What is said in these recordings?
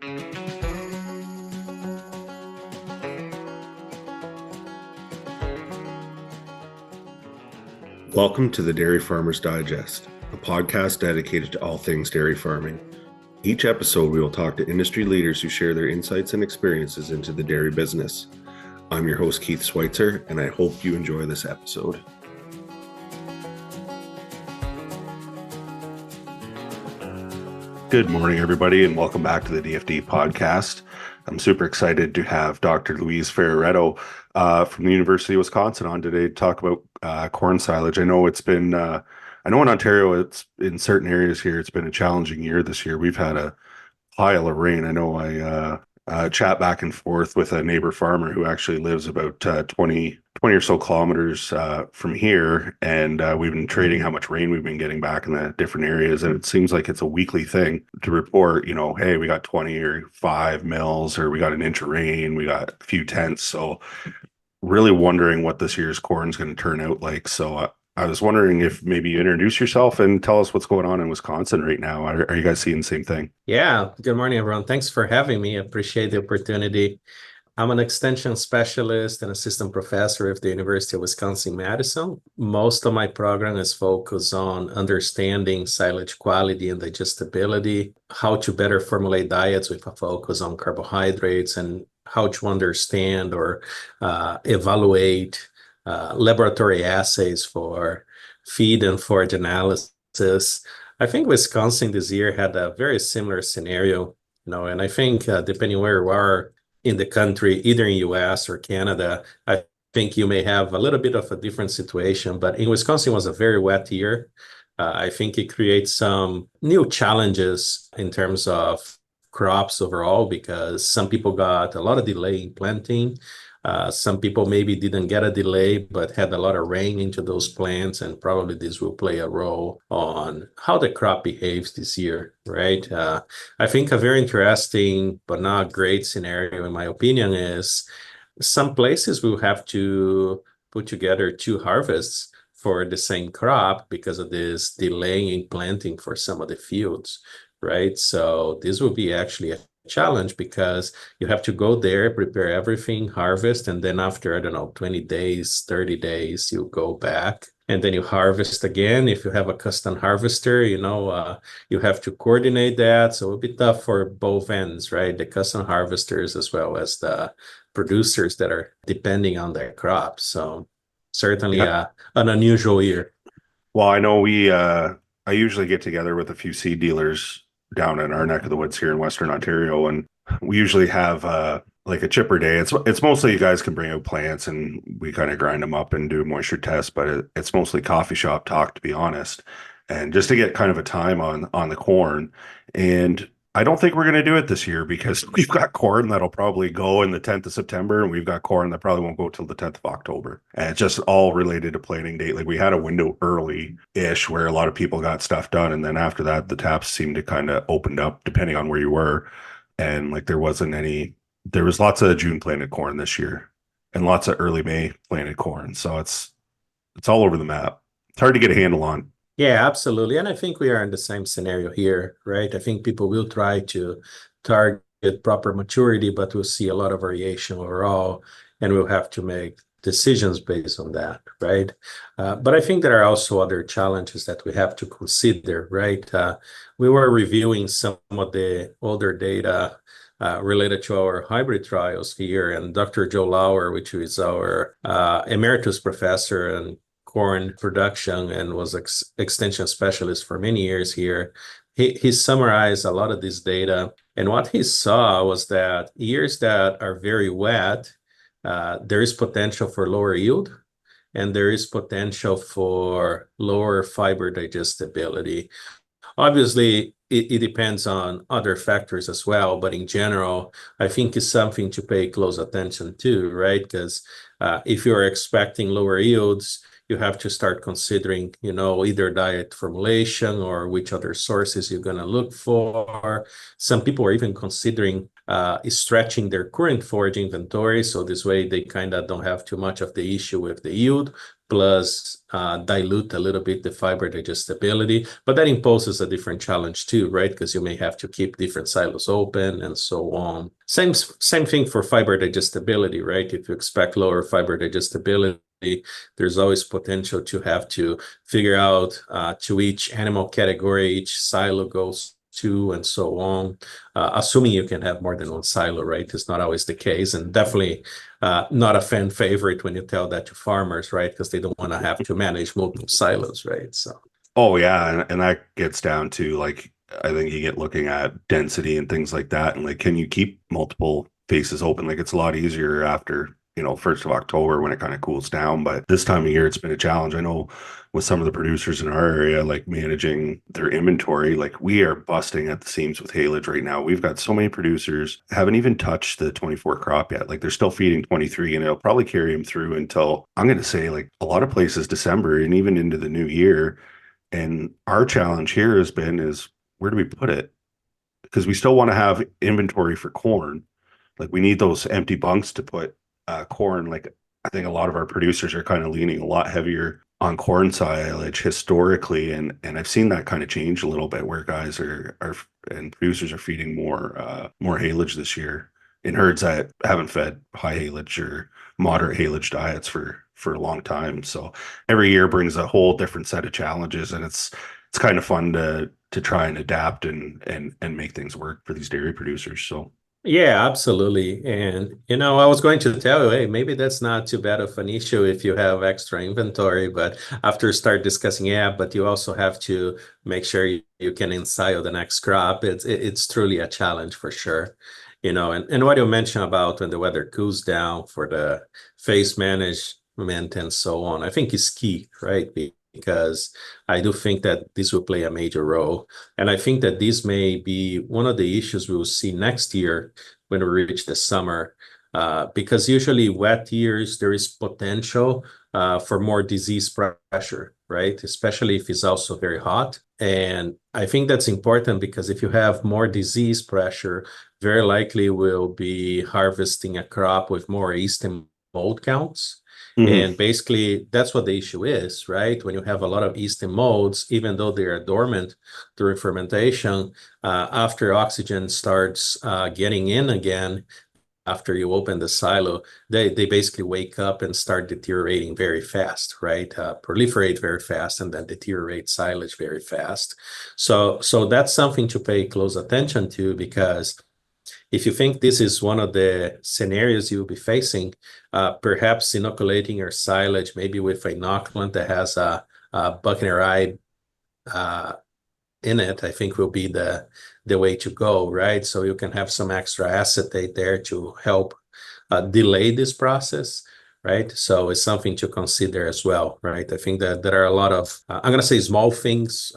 Welcome to the Dairy Farmers Digest, a podcast dedicated to all things dairy farming. Each episode, we will talk to industry leaders who share their insights and experiences into the dairy business. I'm your host, Keith Schweitzer, and I hope you enjoy this episode. Good morning, everybody, and welcome back to the DFD podcast. I'm super excited to have Dr. Luiz Ferraretto from the University of Wisconsin on today to talk about corn silage. I know it's been, I know in Ontario, it's in certain areas here, it's been a challenging year this year. We've had a pile of rain. I know I chat back and forth with a neighbor farmer who actually lives about 20 or so kilometers from here. And we've been trading how much rain we've been getting back in the different areas. And it seems like it's a weekly thing to report, you know, hey, we got 20 or 5 mils, or we got an inch of rain, we got a few tenths. So really wondering what this year's corn is going to turn out like. So I was wondering if maybe you introduce yourself and tell us what's going on in Wisconsin right now. Are you guys seeing the same thing? Yeah. Good morning, everyone. Thanks for having me. I appreciate the opportunity. I'm an extension specialist and assistant professor of the University of Wisconsin-Madison. Most of my program is focused on understanding silage quality and digestibility, how to better formulate diets with a focus on carbohydrates, and how to understand or evaluate laboratory assays for feed and forage analysis. I think Wisconsin this year had a very similar scenario, and I think depending where you are in the country, either in US or Canada, I think you may have a little bit of a different situation, but in Wisconsin, it was a very wet year. I think it creates some new challenges in terms of crops overall, because some people got a lot of delay in planting. Some people maybe didn't get a delay, but had a lot of rain into those plants, and probably this will play a role on how the crop behaves this year, right? I think a very interesting but not great scenario, in my opinion, is some places will have to put together 2 harvests for the same crop because of this delay in planting for some of the fields, right? So this will be actually a challenge, because you have to go there, prepare everything, harvest, and then after, 20 days, 30 days, you go back and then you harvest again. If you have a custom harvester, you have to coordinate that. So it'll be tough for both ends, right? The custom harvesters as well as the producers that are depending on their crops. So certainly an unusual year. Well, I know I usually get together with a few seed dealers down in our neck of the woods here in Western Ontario, and we usually have like a chipper day. It's mostly you guys can bring out plants and we kind of grind them up and do a moisture test, but it's mostly coffee shop talk, to be honest, and just to get kind of a time on the corn. And I don't think we're going to do it this year, because we've got corn that'll probably go in the 10th of September, and we've got corn that probably won't go till the 10th of October. And it's just all related to planting date. Like, we had a window early-ish where a lot of people got stuff done, and then after that, the taps seemed to kind of opened up depending on where you were. And like, there was lots of June planted corn this year and lots of early May planted corn. So it's all over the map. It's hard to get a handle on. Yeah, absolutely. And I think we are in the same scenario here, right? I think people will try to target proper maturity, but we'll see a lot of variation overall, and we'll have to make decisions based on that, right? But I think there are also other challenges that we have to consider, right? We were reviewing some of the older data related to our hybrid trials here, and Dr. Joe Lauer, which is our emeritus professor and corn production and was extension specialist for many years here. He summarized a lot of this data, and what he saw was that years that are very wet, there is potential for lower yield, and there is potential for lower fiber digestibility. Obviously, it depends on other factors as well, but in general, I think it's something to pay close attention to, right? Because if you're expecting lower yields, you have to start considering, either diet formulation or which other sources you're going to look for. Some people are even considering is stretching their current forage inventory. So this way they kind of don't have too much of the issue with the yield, plus dilute a little bit the fiber digestibility. But that imposes a different challenge too, right? Because you may have to keep different silos open and so on. Same thing for fiber digestibility, right? If you expect lower fiber digestibility, there's always potential to have to figure out to each animal category, each silo goes to, and so on. Assuming you can have more than one silo, right? It's not always the case, and definitely not a fan favorite when you tell that to farmers, right? Because they don't want to have to manage multiple silos, right? So. Oh yeah, and that gets down to like I think you get looking at density and things like that, and like can you keep multiple faces open? Like it's a lot easier after 1st of October when it kind of cools down, but this time of year it's been a challenge. I know with some of the producers in our area, like managing their inventory, like we are busting at the seams with haylage right now. We've got so many producers haven't even touched the 24 crop yet. Like they're still feeding 23, and it'll probably carry them through until I'm going to say like a lot of places December and even into the new year. And our challenge here has been is where do we put it? Because we still want to have inventory for corn. Like we need those empty bunks to put corn. Like I think a lot of our producers are kind of leaning a lot heavier on corn silage historically, and I've seen that kind of change a little bit where guys are and producers are feeding more haylage this year in herds that haven't fed high haylage or moderate haylage diets for a long time. So every year brings a whole different set of challenges, and it's kind of fun to try and adapt and make things work for these dairy producers. So Yeah, absolutely. And, I was going to tell you, hey, maybe that's not too bad of an issue if you have extra inventory, but after start discussing, yeah, but you also have to make sure you can ensile the next crop. It's truly a challenge for sure. And what you mentioned about when the weather cools down for the phase management and so on, I think is key, right? Because I do think that this will play a major role. And I think that this may be one of the issues we will see next year when we reach the summer, because usually wet years, there is potential for more disease pressure, right? Especially if it's also very hot. And I think that's important because if you have more disease pressure, very likely we'll be harvesting a crop with more yeast and mold counts. mhm. And basically, that's what the issue is, right? When you have a lot of yeast and molds, even though they are dormant during fermentation, after oxygen starts getting in again, after you open the silo, they basically wake up and start deteriorating very fast, right? Proliferate very fast and then deteriorate silage very fast. So that's something to pay close attention to, because if you think this is one of the scenarios you'll be facing, perhaps inoculating your silage maybe with an inoculant that has a buchneri in it, I think will be the way to go, right? So you can have some extra acetate there to help delay this process, right? So it's something to consider as well, right? I think that there are a lot of, I'm going to say small things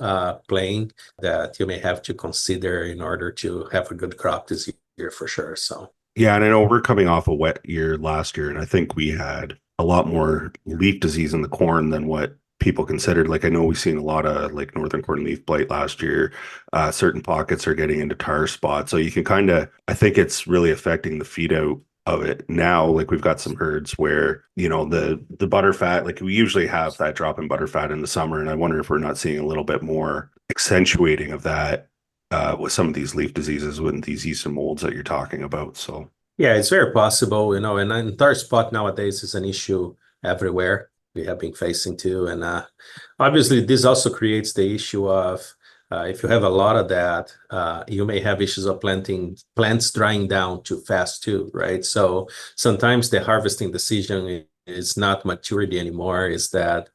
playing that you may have to consider in order to have a good crop this year for sure. So. Yeah, and I know we're coming off a wet year last year, and I think we had a lot more leaf disease in the corn than what people considered. Like I know we've seen a lot of like northern corn leaf blight last year. Certain pockets are getting into tar spot, so you can kind of. I think it's really affecting the feed out of it now. Like we've got some herds where the butter fat. Like we usually have that drop in butter fat in the summer, and I wonder if we're not seeing a little bit more accentuating of that with some of these leaf diseases with these yeast and molds that you're talking about. So Yeah, it's very possible, and tar spot nowadays is an issue everywhere we have been facing too. And obviously, this also creates the issue of if you have a lot of that, you may have issues of plants drying down too fast too, right? So sometimes the harvesting decision is not maturity anymore. Is that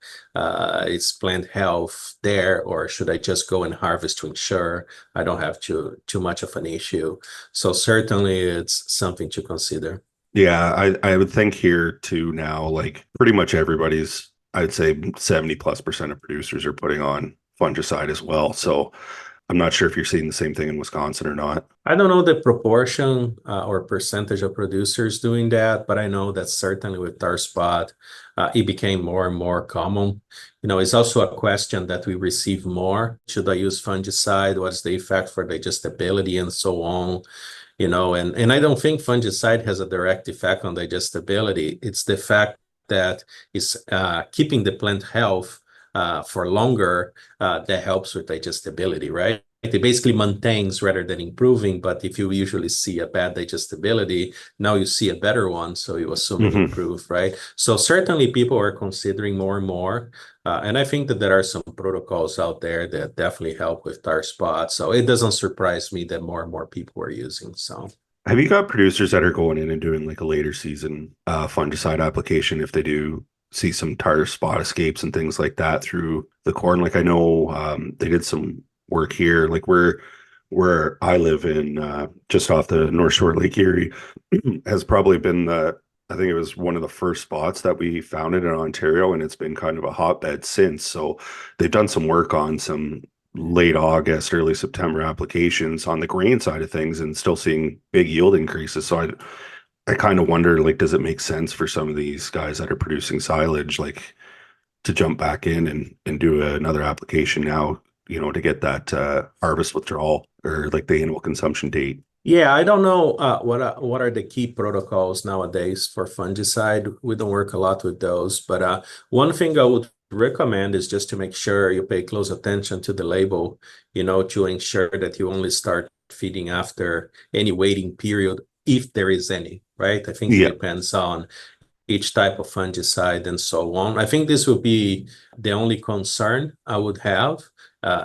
it's plant health there, or should I just go and harvest to ensure I don't have too much of an issue? So certainly it's something to consider. yeah, I would think here too now, like pretty much everybody's, I'd say 70+% of producers are putting on fungicide as well. So I'm not sure if you're seeing the same thing in Wisconsin or not. I don't know the proportion or percentage of producers doing that, but I know that certainly with tar spot, it became more and more common. It's also a question that we receive more. Should I use fungicide? What's the effect for digestibility and so on? and I don't think fungicide has a direct effect on digestibility. It's the fact that it's keeping the plant health for longer that helps with digestibility, right? It basically maintains rather than improving, but if you usually see a bad digestibility, now you see a better one, so you assume it Hmm. improved, right? So certainly people are considering more and more, and I think that there are some protocols out there that definitely help with tar spots. So it doesn't surprise me that more and more people are using. So Have you got producers that are going in and doing like a later season fungicide application if they do see some tar spot escapes and things like that through the corn? Like I know they did some work here, like where I live in just off the North Shore Lake Erie has probably been I think it was one of the first spots that we found it in Ontario, and it's been kind of a hotbed since. So they've done some work on some late August, early September applications on the grain side of things and still seeing big yield increases. So I kind of wonder, like, does it make sense for some of these guys that are producing silage, like, to jump back in and do another application now, to get that harvest withdrawal or like the annual consumption date? yeah, I don't know what are the key protocols nowadays for fungicide. We don't work a lot with those, but one thing I would recommend is just to make sure you pay close attention to the label, to ensure that you only start feeding after any waiting period, if there is any, right? I think it Yeah. depends on each type of fungicide and so on. I think this would be the only concern I would have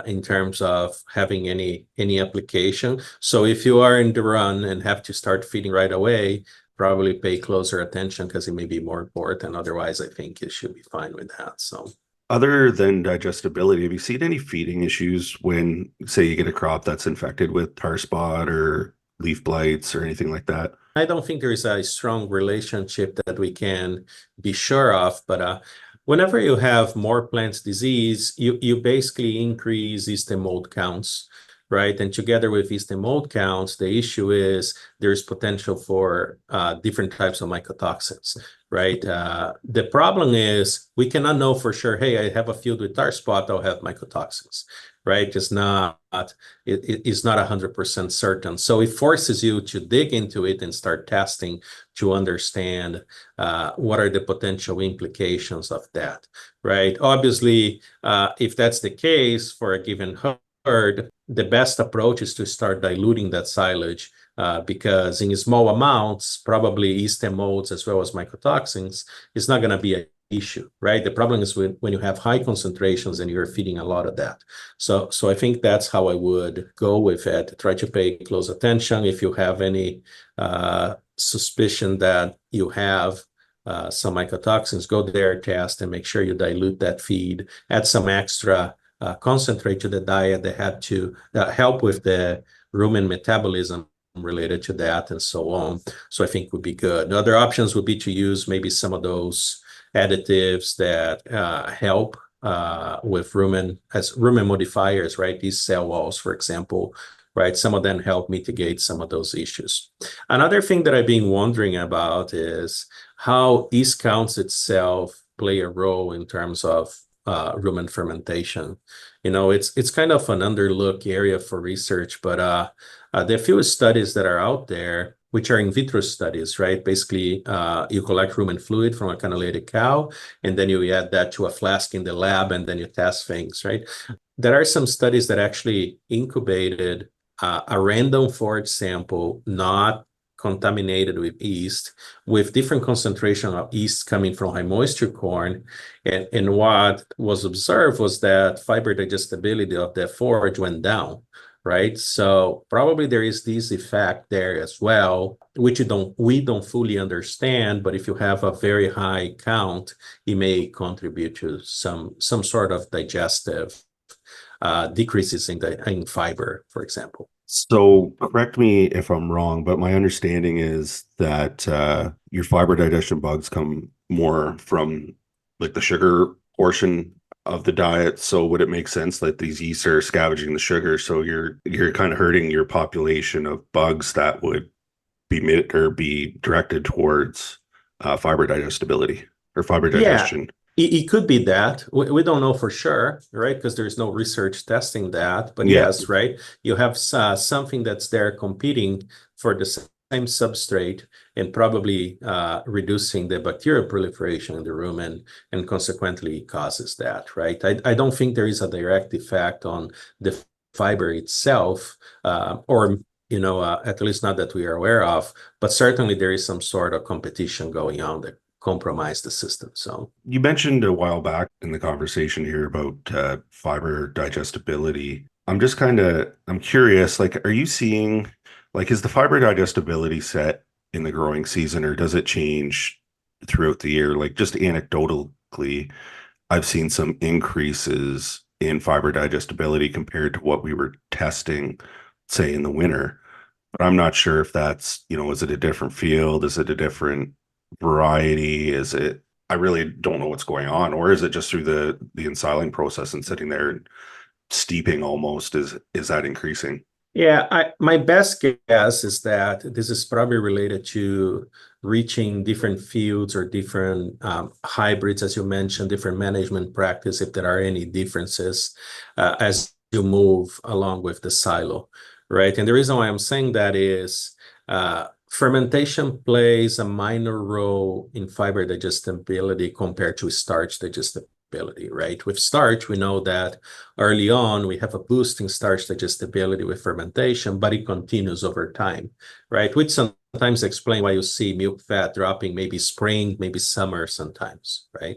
in terms of having any application. So if you are in the run and have to start feeding right away, probably pay closer attention because it may be more important. Otherwise, I think it should be fine with that. So Other than digestibility, have you seen any feeding issues when, say, you get a crop that's infected with tar spot or leaf blights or anything like that? I don't think there is a strong relationship that we can be sure of, but whenever you have more plants disease, you basically increase yeast and mold counts, right? And together with yeast and mold counts, the issue is there's potential for different types of mycotoxins, right? The problem is we cannot know for sure, hey, I have a field with tar spot, I'll have mycotoxins, right? It's not 100% certain. So it forces you to dig into it and start testing to understand what are the potential implications of that, right? Obviously, if that's the case for a given herd, the best approach is to start diluting that silage because in small amounts, probably yeast and molds as well as mycotoxins is not going to be an issue, right? The problem is when you have high concentrations and you're feeding a lot of that. So I think that's how I would go with it. Try to pay close attention. If you have any suspicion that you have some mycotoxins, go there, test, and make sure you dilute that feed. Add some extra concentrate to the diet that had to help with the rumen metabolism related to that and so on. So I think would be good. The other options would be to use maybe some of those additives that help with rumen as rumen modifiers, right? These cell walls, for example, right? Some of them help mitigate some of those issues. Another thing that I've been wondering about is how yeast counts itself play a role in terms of rumen fermentation. It's kind of an underlooked area for research, but there are few studies that are out there, which are in vitro studies, right? Basically, you collect rumen fluid from a cannulated cow, and then you add that to a flask in the lab, and then you test things, right? There are some studies that actually incubated a random forage sample, not contaminated with yeast, with different concentration of yeast coming from high moisture corn. And what was observed was that fiber digestibility of the forage went down, right? So probably there is this effect there as well, which we don't fully understand, but if you have a very high count, it may contribute to some sort of digestive decreases in fiber, for example. So correct me if I'm wrong, but my understanding is that your fiber digestion bugs come more from like the sugar portion of the diet. So would it make sense that these yeasts are scavenging the sugar? So you're kind of hurting your population of bugs that would be directed towards fiber digestibility or fiber Yeah, digestion. It could be that. We don't know for sure, right? Because there's no research testing that. But Yeah. yes, right? You have something that's there competing for the same substrate and probably reducing the bacterial proliferation in the room and consequently causes that, right? I don't think there is a direct effect on the fiber itself, or at least not that we are aware of, but certainly there is some sort of competition going on that compromise the system. So You mentioned a while back in the conversation here about fiber digestibility. I'm curious, like, are you seeing, like, is the fiber digestibility set in the growing season or does it change throughout the year? Like, just anecdotally, I've seen some increases in fiber digestibility compared to what we were testing, say, in the winter. But I'm not sure if that's, is it a different field? Is it a different variety? I really don't know what's going on. Or is it just through the ensiling process and sitting there and steeping almost? Is that increasing? yeah, my best guess is that this is probably related to reaching different fields or different hybrids, as you mentioned, different management practice, if there are any differences as you move along with the silo, right? And the reason why I'm saying that is fermentation plays a minor role in fiber digestibility compared to starch digestibility. Right? With starch, we know that early on we have a boost in starch digestibility with fermentation, but it continues over time, right? Which sometimes explain why you see milk fat dropping maybe spring, maybe summer sometimes, right?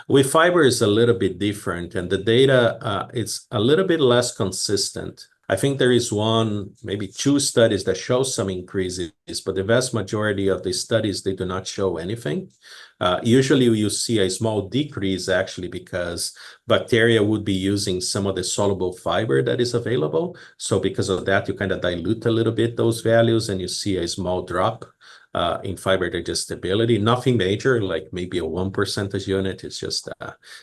With fiber is a little bit different, and the data it's a little bit less consistent. I think there is one, maybe two studies that show some increases, but the vast majority of the studies, they do not show anything. Usually you see a small decrease actually because bacteria would be using some of the soluble fiber that is available. So because of that, you kind of dilute a little bit those values and you see a small drop in fiber digestibility. Nothing major, like maybe a 1% unit. It's just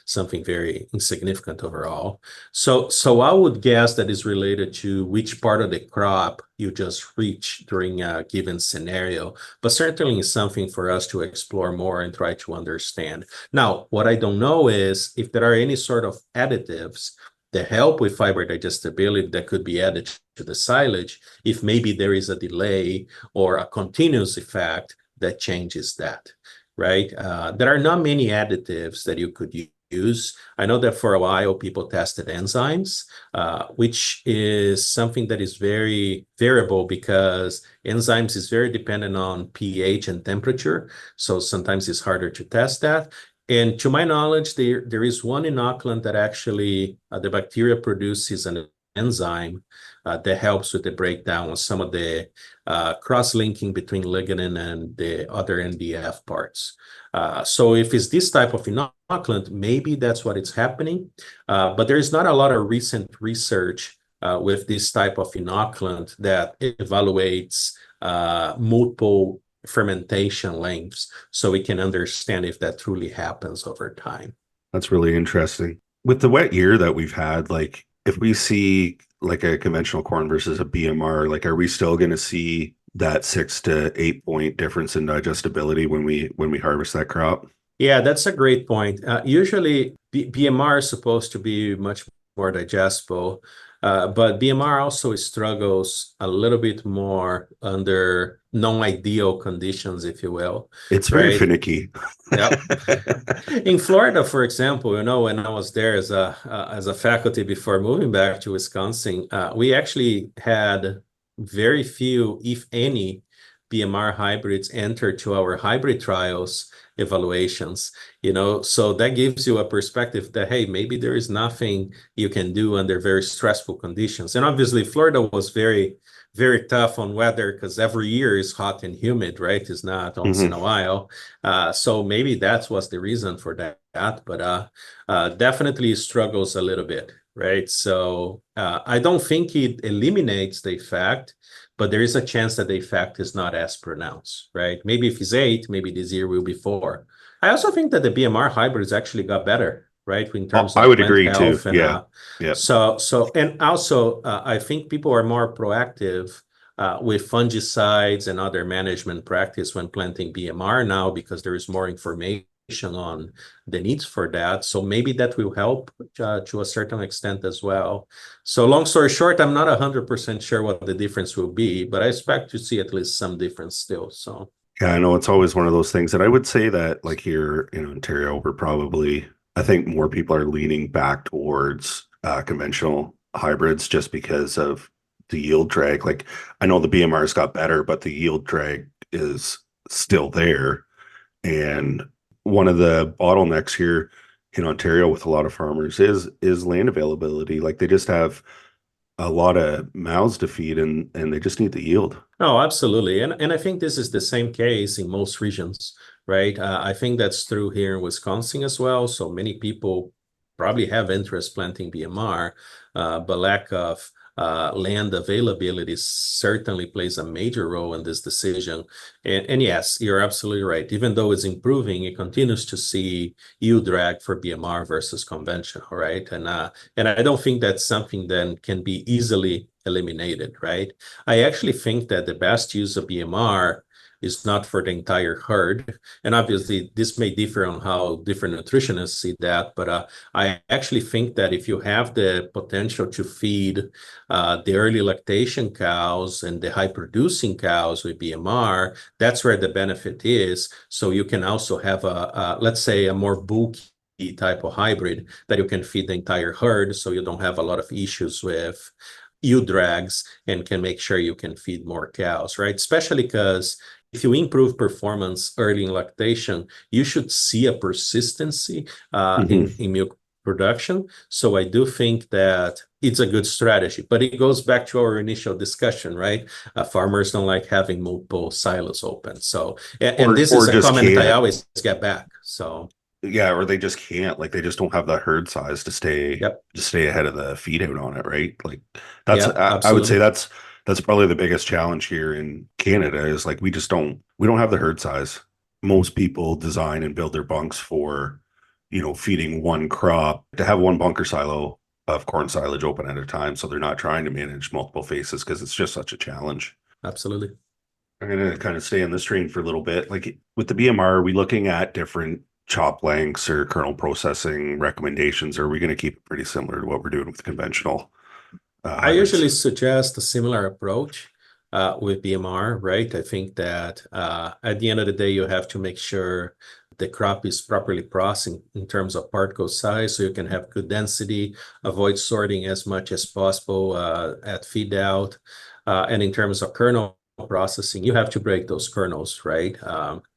something very insignificant overall. So I would guess that is related to which part of the crop you just reach during a given scenario, but certainly is something for us to explore more and try to understand. Now, what I don't know is if there are any sort of additives that help with fiber digestibility that could be added to the silage, if maybe there is a delay or a continuous effect that changes that, right? There are not many additives that you could use. I know that for a while people tested enzymes, which is something that is very variable because enzymes is very dependent on pH and temperature. So sometimes it's harder to test that. And to my knowledge, there is one inoculant that actually the bacteria produces an enzyme that helps with the breakdown of some of the cross-linking between lignin and the other NDF parts. So if it's this type of inoculant, maybe that's what is happening. But there's not a lot of recent research with this type of inoculant that evaluates multiple fermentation lengths so we can understand if that truly happens over time. That's really interesting. With the wet year that we've had, like if we see like a conventional corn versus a BMR, like are we still going to see that 6 to 8 point difference in digestibility when we harvest that crop? Yeah, that's a great point. Usually BMR is supposed to be much more digestible, but BMR also struggles a little bit more under non-ideal conditions, if you will, It's very right? finicky. Yep. In Florida, for example, when I was there as a faculty before moving back to Wisconsin, we actually had very few, if any, BMR hybrids enter to our hybrid trials evaluations. So that gives you a perspective that, hey, maybe there is nothing you can do under very stressful conditions. And obviously, Florida was very, very tough on weather because every year is hot and humid, right? It's not once in a while. So maybe that was the reason for that, but definitely struggles a little bit, right? So I don't think it eliminates the effect, but there is a chance that the effect is not as pronounced, right? Maybe if it's 8, maybe this year will be 4. I also think that the BMR hybrids actually got better, right? In Oh, terms I of would plant agree too. health and Yeah. Yeah. and also I think people are more proactive with fungicides and other management practice when planting BMR now because there is more information on the needs for that. So maybe that will help to a certain extent as well. So long story short, I'm not 100% sure what the difference will be, but I expect to see at least some difference still. So Yeah, I know it's always one of those things. And I would say that like here in Ontario, we're probably, I think more people are leaning back towards conventional hybrids just because of the yield drag. Like I know the BMR's got better, but the yield drag is still there. And one of the bottlenecks here in Ontario with a lot of farmers is land availability. Like they just have a lot of mouths to feed and they just need the yield. no, absolutely. And I think this is the same case in most regions, right? I think that's true here in Wisconsin as well. So many people probably have interest planting BMR, but lack of land availability certainly plays a major role in this decision. And yes, you're absolutely right. Even though it's improving, it continues to see yield drag for BMR versus conventional, right? And I don't think that's something that can be easily eliminated, right? I actually think that the best use of BMR is not for the entire herd. And obviously, this may differ on how different nutritionists see that, but I actually think that if you have the potential to feed the early lactation cows and the high producing cows with BMR, that's where the benefit is. So you can also have let's say, a more bulky type of hybrid that you can feed the entire herd, so you don't have a lot of issues with yield drags and can make sure you can feed more cows, right? Especially because if you improve performance early in lactation, you should see a persistency in milk production. So I do think that it's a good strategy, but it goes back to our initial discussion, right? Farmers don't like having multiple silos open. So, and this is Or a just comment I can't. always get back. So, Yeah, or they just can't. Like they just don't have the herd size yep, to stay ahead of the feed out on it, right? Like yeah, I would say absolutely. that's probably the biggest challenge here in Canada is like we don't have the herd size. Most people design and build their bunks for, feeding one crop, to have one bunker silo of corn silage open at a time. So they're not trying to manage multiple faces because it's just such a challenge. Absolutely. I'm going to kind of stay on this train for a little bit. Like with the BMR, are we looking at different chop lengths or kernel processing recommendations? Or are we going to keep it pretty similar to what we're doing with conventional I hybrids? usually suggest a similar approach with BMR, right? I think that at the end of the day, you have to make sure the crop is properly processed in terms of particle size so you can have good density, avoid sorting as much as possible at feed out. And in terms of kernel processing, you have to break those kernels, right?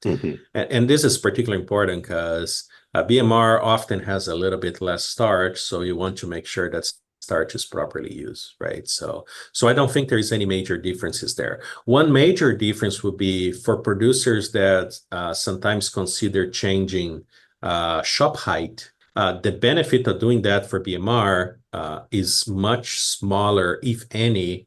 Hmm. And this is particularly important because BMR often has a little bit less starch, so you want to make sure that starch is properly used, right? So I don't think there's any major differences there. One major difference would be for producers that sometimes consider changing shop height. The benefit of doing that for BMR is much smaller, if any,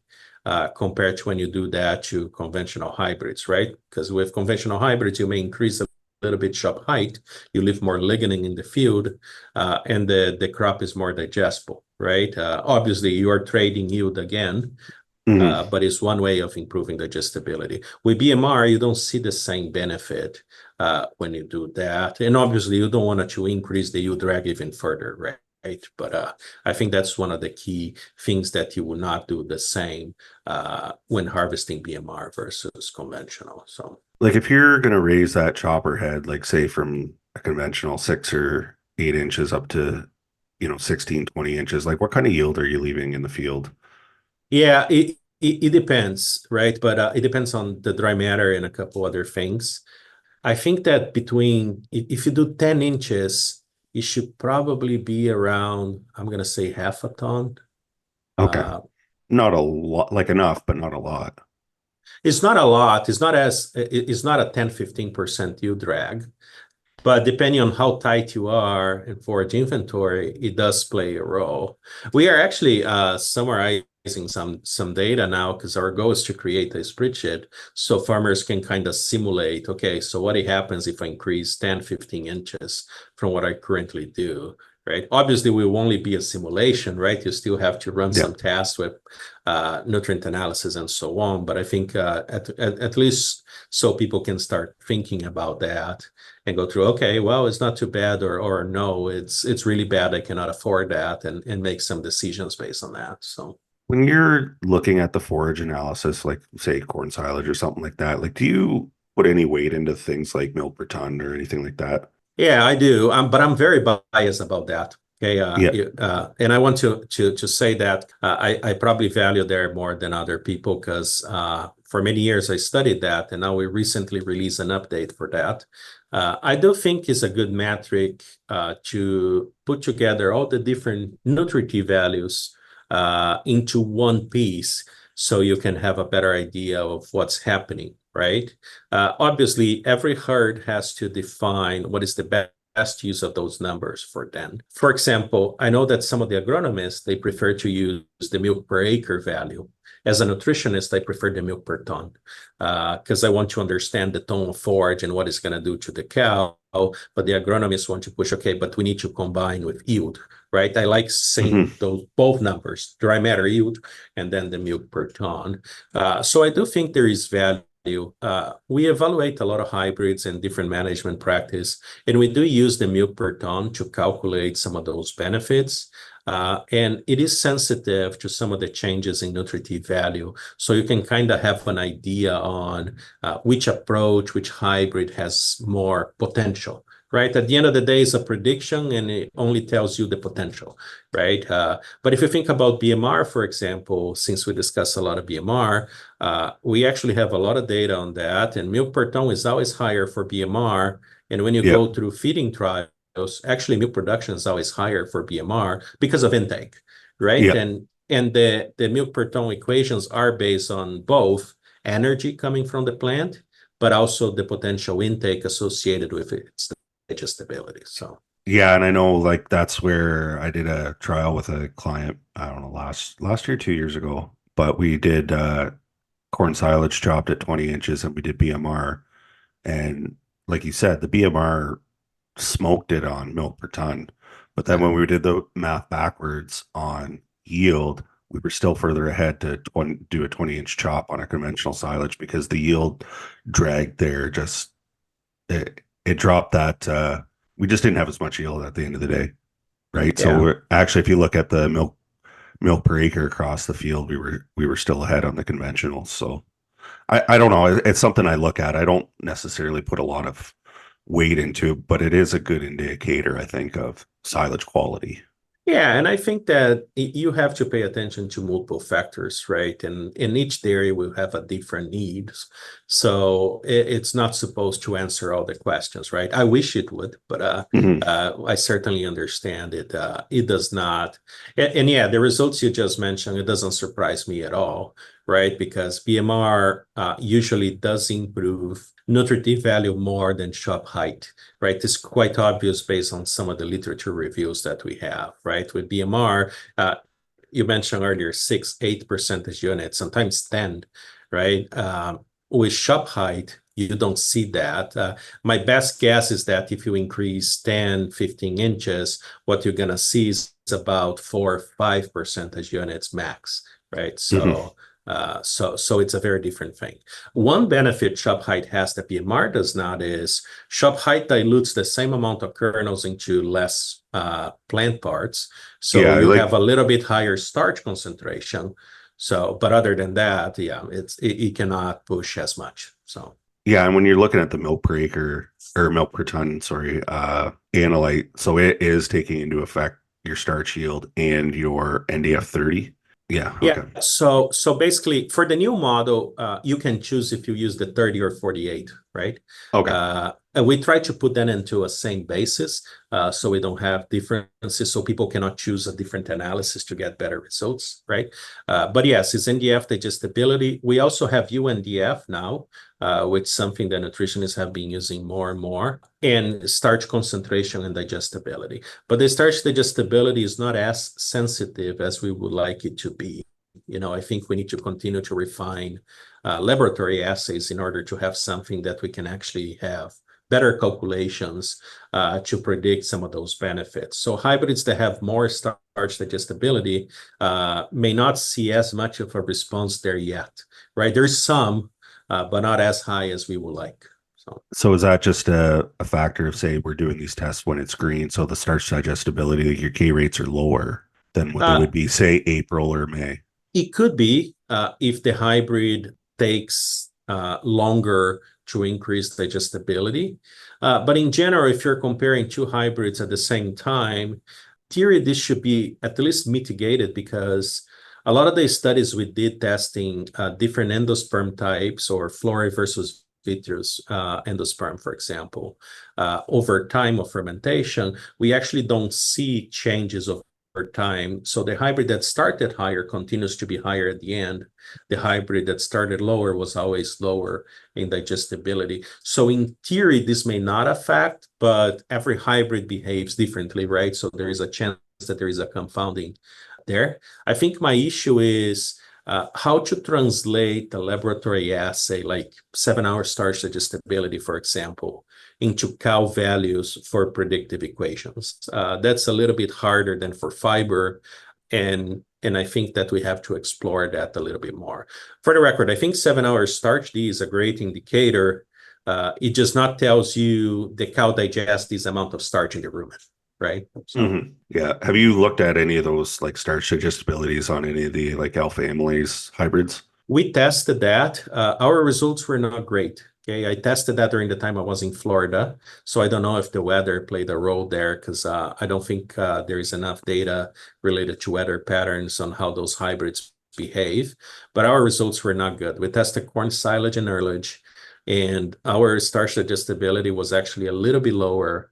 compared to when you do that to conventional hybrids, right? Because with conventional hybrids, you may increase a little bit shop height, you leave more lignin in the field, and the crop is more digestible, right? Obviously, you are trading yield again, Hmm. but it's one way of improving digestibility. With BMR, you don't see the same benefit when you do that. And obviously, you don't want to increase the yield drag even further, right? But I think that's one of the key things that you will not do the same when harvesting BMR versus conventional. So, Like if you're going to raise that chopper head, like say from a conventional 6 or 8 inches up to, 16, 20 inches, like what kind of yield are you leaving in the field? yeah, it depends, right? But it depends on the dry matter and a couple other things. I think that if you do 10 inches, it should probably be around, I'm going to say half a ton. Okay. Uh, Not a lot, like enough, but not a lot. it's not a lot. It's not a 10-15% yield drag. But depending on how tight you are and forage inventory, it does play a role. We are actually summarizing some data now because our goal is to create a spreadsheet so farmers can kind of simulate, okay, so what happens if I increase 10, 15 inches from what I currently do? right? Obviously, we will only be a simulation, right? You still have to run Yeah. some tests with nutrient analysis and so on. But I think at least so people can start thinking about that and go through, okay, well, it's not too bad, or no, it's really bad. I cannot afford that, and make some decisions based on that. So. When you're looking at the forage analysis, like say corn silage or something like that, like do you put any weight into things like milk per ton or anything like that? Yeah, I do. But I'm very biased about that. Okay, Yeah. and I want to say that I probably value there more than other people because for many years I studied that, and now we recently released an update for that. I do think it's a good metric to put together all the different nutritive values into one piece, so you can have a better idea of what's happening, right? Obviously, every herd has to define what is the best use of those numbers for them. For example, I know that some of the agronomists, they prefer to use the milk per acre value. As a nutritionist, I prefer the milk per ton because I want to understand the tone of forage and what it's going to do to the cow. But the agronomists want to push, okay, but we need to combine with yield, right? I like Hmm. seeing those both numbers, dry matter yield and then the milk per ton. So I do think there is value. We evaluate a lot of hybrids and different management practice, and we do use the milk per ton to calculate some of those benefits. And it is sensitive to some of the changes in nutritive value. So you can kind of have an idea on which approach, which hybrid has more potential, right? At the end of the day, it's a prediction and it only tells you the potential, right? But if you think about BMR, for example, since we discuss a lot of BMR, we actually have a lot of data on that, and milk per ton is always higher for BMR. And when you Yeah. go through feeding trials, actually milk production is always higher for BMR because of intake, right? Yeah. And the milk per ton equations are based on both energy coming from the plant, but also the potential intake associated with its digestibility. So. Yeah, and I know like that's where I did a trial with a client, I don't know, last year, 2 years ago, but we did corn silage chopped at 20 inches and we did BMR. And like you said, the BMR smoked it on milk per ton. But then when we did the math backwards on yield, we were still further ahead to do a 20-inch chop on a conventional silage because the yield dragged there. Just it dropped that. We just didn't have as much yield at the end of the day, right? So Yeah. actually, if you look at the milk per acre across the field, we were still ahead on the conventionals. So I don't know. It's something I look at. I don't necessarily put a lot of weight into, but it is a good indicator, I think, of silage quality. Yeah, and I think that you have to pay attention to multiple factors, right? And in each dairy will have a different needs. So it's not supposed to answer all the questions, right? I wish it would, but Mhm. I certainly understand it. It does not. And yeah, the results you just mentioned, it doesn't surprise me at all, right? Because BMR usually does improve nutritive value more than shop height, right? It's quite obvious based on some of the literature reviews that we have, right? With BMR, you mentioned earlier 6, 8 percentage units, sometimes 10, right? With shop height, you don't see that. My best guess is that if you increase 10, 15 inches, what you're going to see is about 4 or 5 percentage units max, right? Mhm. So it's a very different thing. One benefit shop height has that BMR does not is shop height dilutes the same amount of kernels into less plant parts. So Yeah, you like have a little bit higher starch concentration. So, but other than that, yeah, it cannot push as much. So. yeah, and when you're looking at the milk per acre or milk per ton, sorry, analyte, so it is taking into effect your starch yield and your NDF 30. Yeah, Yeah, okay. so basically for the new model, you can choose if you use the 30 or 48, right? Okay. And we try to put that into a same basis so we don't have differences, so people cannot choose a different analysis to get better results, right? But yes, it's NDF digestibility. We also have UNDF now, which is something that nutritionists have been using more and more, and starch concentration and digestibility. But the starch digestibility is not as sensitive as we would like it to be. I think we need to continue to refine laboratory assays in order to have something that we can actually have better calculations to predict some of those benefits. So hybrids that have more starch digestibility may not see as much of a response there yet, right? There's some, but not as high as we would like. So is that just a factor of, say, we're doing these tests when it's green, so the starch digestibility, like your K rates are lower than what they would be, say, April or May? It could be if the hybrid takes longer to increase digestibility. But in general, if you're comparing two hybrids at the same time, in theory, this should be at least mitigated, because a lot of the studies we did testing different endosperm types, or flora versus vitreous endosperm, for example, over time of fermentation, we actually don't see changes over time. So the hybrid that started higher continues to be higher at the end. The hybrid that started lower was always lower in digestibility. So in theory, this may not affect, but every hybrid behaves differently, right? So there is a chance that there is a confounding there. I think my issue is how to translate a laboratory assay like 7-hour starch digestibility, for example, into cow values for predictive equations. That's a little bit harder than for fiber, and I think that we have to explore that a little bit more. For the record, I think 7-hour starch D is a great indicator. It just not tells you the cow digests this amount of starch in the rumen, right? So, Yeah. Have you looked at any of those like starch digestibilities on any of the like alpha amylase hybrids? we tested that. Our results were not great. Okay, I tested that during the time I was in Florida, so I don't know if the weather played a role there, because I don't think there is enough data related to weather patterns on how those hybrids behave. But our results were not good. We tested corn silage and earlage, and our starch digestibility was actually a little bit lower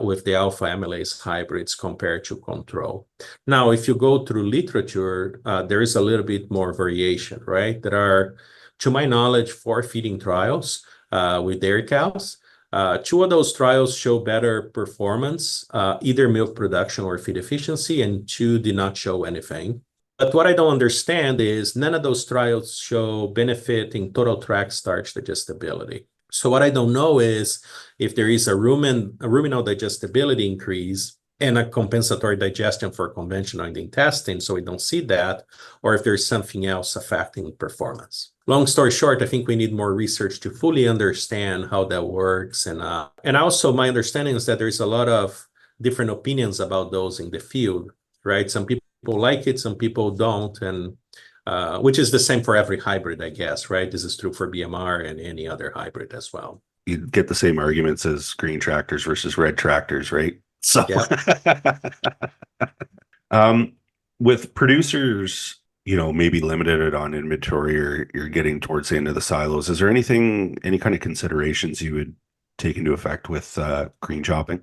with the alpha amylase hybrids compared to control. Now, if you go through literature, there is a little bit more variation, right? There are, to my knowledge, 4 feeding trials with dairy cows. 2 of those trials show better performance, either milk production or feed efficiency, and 2 did not show anything. But what I don't understand is none of those trials show benefit in total tract starch digestibility. So what I don't know is if there is a ruminal digestibility increase and a compensatory digestion for conventional in the intestine, so we don't see that, or if there's something else affecting performance. Long story short, I think we need more research to fully understand how that works. And also my understanding is that there's a lot of different opinions about those in the field, right? Some people like it, some people don't, and which is the same for every hybrid, I guess, right? This is true for BMR and any other hybrid as well. You get the same arguments as green tractors versus red tractors, right? So, with producers, maybe limited on inventory, or you're getting towards the end of the silos, is there any kind of considerations you would take into effect with green chopping?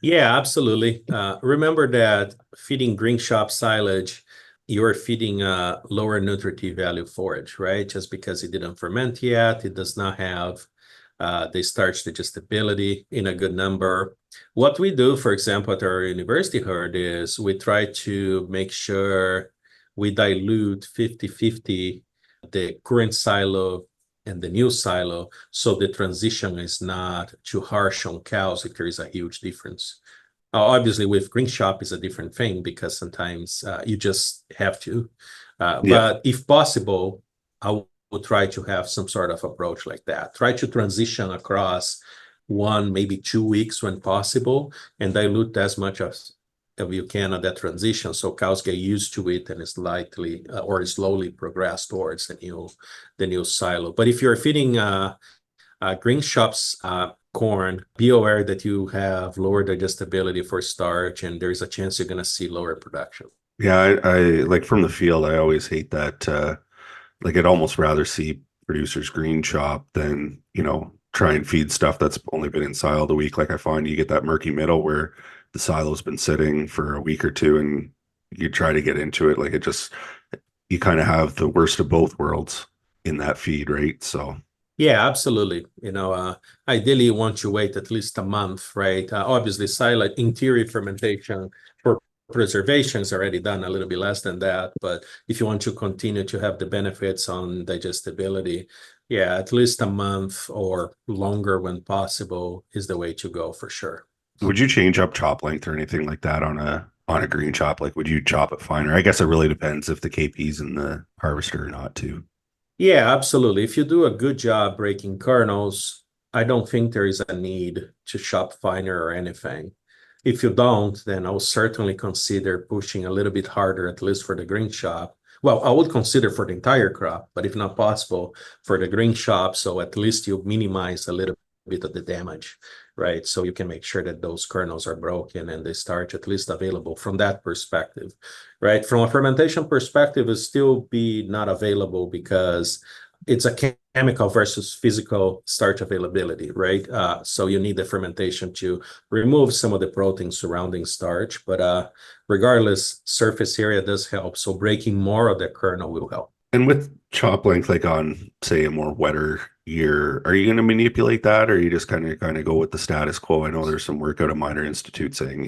Yeah, absolutely. Remember that feeding green shop silage, you're feeding a lower nutritive value forage, right? Just because it didn't ferment yet, it does not have the starch digestibility in a good number. What we do, for example, at our university herd is we try to make sure we dilute 50-50 the current silo and the new silo, so the transition is not too harsh on cows if there is a huge difference. Obviously, with green shop is a different thing, because sometimes you just have to. But if possible, I would try to have some sort of approach like that. Try to transition across 1, maybe 2 weeks when possible, and dilute as much as you can at that transition, so cows get used to it and slightly or slowly progress towards the new silo. But if you're feeding green shops corn, be aware that you have lower digestibility for starch, and there's a chance you're going to see lower production. Yeah, I like from the field, I always hate that. Like I'd almost rather see producers green chop than, try and feed stuff that's only been in silo a week. Like I find you get that murky middle where the silo's been sitting for a week or 2 and you try to get into it. Like you kind of have the worst of both worlds in that feed, right? So. Yeah, absolutely. Ideally, you want to wait at least a month, right? Obviously, silage interior fermentation for preservation is already done a little bit less than that. But if you want to continue to have the benefits on digestibility, Yeah, at least a month or longer when possible is the way to go for sure. Would you change up chop length or anything like that on a green chop? Like, would you chop it finer? I guess it really depends if the KP's in the harvester or not, too. Yeah, absolutely. If you do a good job breaking kernels, I don't think there is a need to chop finer or anything. If you don't, then I'll certainly consider pushing a little bit harder, at least for the green chop. Well, I would consider for the entire crop, but if not possible, for the green chop, so at least you minimize a little bit of the damage, right? So you can make sure that those kernels are broken and the starch at least available from that perspective, right? From a fermentation perspective, it still be not available because it's a chemical versus physical starch availability, right? So you need the fermentation to remove some of the protein surrounding starch, but regardless, surface area does help. So breaking more of the kernel will help. And with chop length, like on, say, a more wetter year, are you going to manipulate that, or you just kind of go with the status quo? I know there's some work out of Minor Institute saying,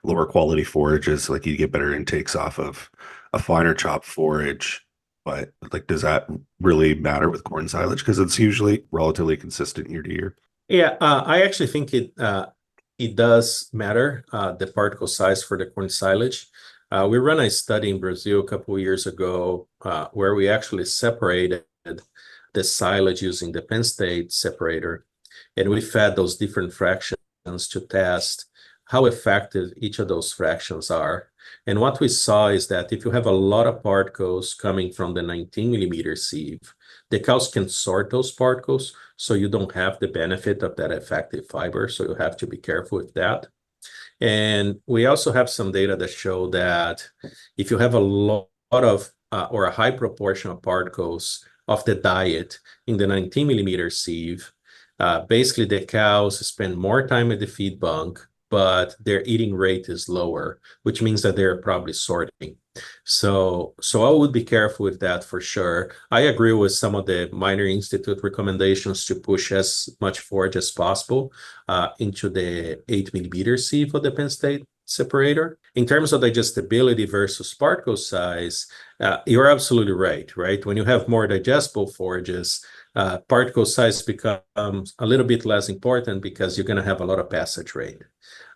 lower quality forages, like you get better intakes off of a finer chop forage. But like, does that really matter with corn silage? Because it's usually relatively consistent year to year. Yeah, I actually think it does matter, the particle size for the corn silage. We ran a study in Brazil a couple of years ago where we actually separated the silage using the Penn State separator, and we fed those different fractions to test how effective each of those fractions are. And what we saw is that if you have a lot of particles coming from the 19 millimeter sieve, the cows can sort those particles, so you don't have the benefit of that effective fiber. So you have to be careful with that. And we also have some data that show that if you have a lot of or a high proportion of particles of the diet in the 19 millimeter sieve, basically the cows spend more time at the feed bunk, but their eating rate is lower, which means that they're probably sorting. So I would be careful with that for sure. I agree with some of the Minor Institute recommendations to push as much forage as possible into the 8 millimeter sieve for the Penn State separator. In terms of digestibility versus particle size, you're absolutely right, right? When you have more digestible forages, particle size becomes a little bit less important because you're going to have a lot of passage rate.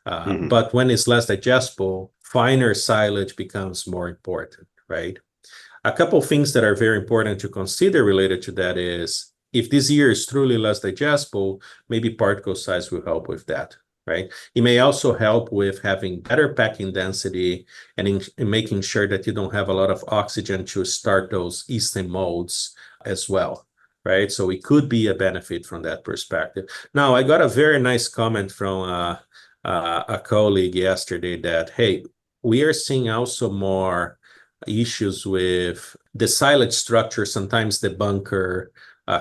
But when it's less digestible, finer silage becomes more important, right? A couple of things that are very important to consider related to that is if this year is truly less digestible, maybe particle size will help with that, right? It may also help with having better packing density and in making sure that you don't have a lot of oxygen to start those yeast and molds as well, right? So it could be a benefit from that perspective. Now, I got a very nice comment from a colleague yesterday that, hey, we are seeing also more issues with the silage structure, sometimes the bunker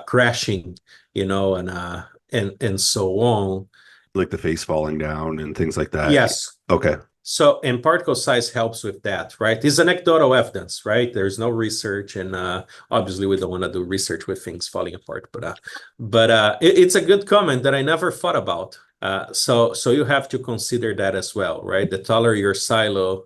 crashing, and so on. Like the face falling down and things like that. Yes. Okay. So, and particle size helps with that, right? It's anecdotal evidence, right? There's no research, and obviously we don't want to do research with things falling apart. But it's a good comment that I never thought about. So you have to consider that as well, right? The taller your silo,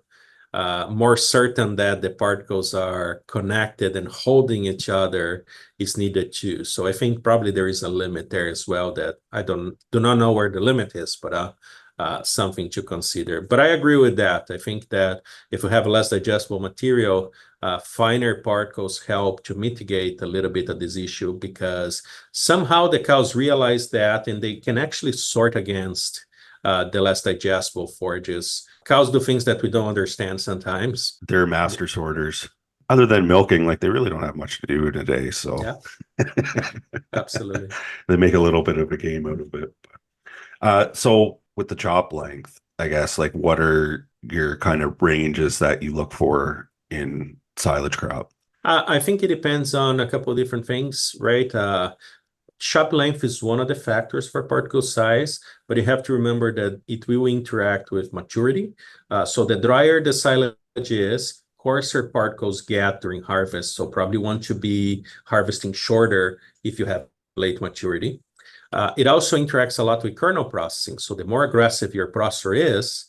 more certain that the particles are connected and holding each other is needed too. So I think probably there is a limit there as well that I do not know where the limit is, but something to consider. But I agree with that. I think that if we have less digestible material, finer particles help to mitigate a little bit of this issue because somehow the cows realize that and they can actually sort against the less digestible forages. Cows do things that we don't understand sometimes. They're master sorters. Other than milking, like they really don't have much to do in a day. So yeah, absolutely. They make a little bit of a game out of it. So with the chop length, I guess, like what are your kind of ranges that you look for in silage crop? I think it depends on a couple of different things, right? Chop length is one of the factors for particle size, but you have to remember that it will interact with maturity. So the drier the silage is, coarser particles get during harvest. So probably want to be harvesting shorter if you have late maturity. It also interacts a lot with kernel processing. So the more aggressive your processor is,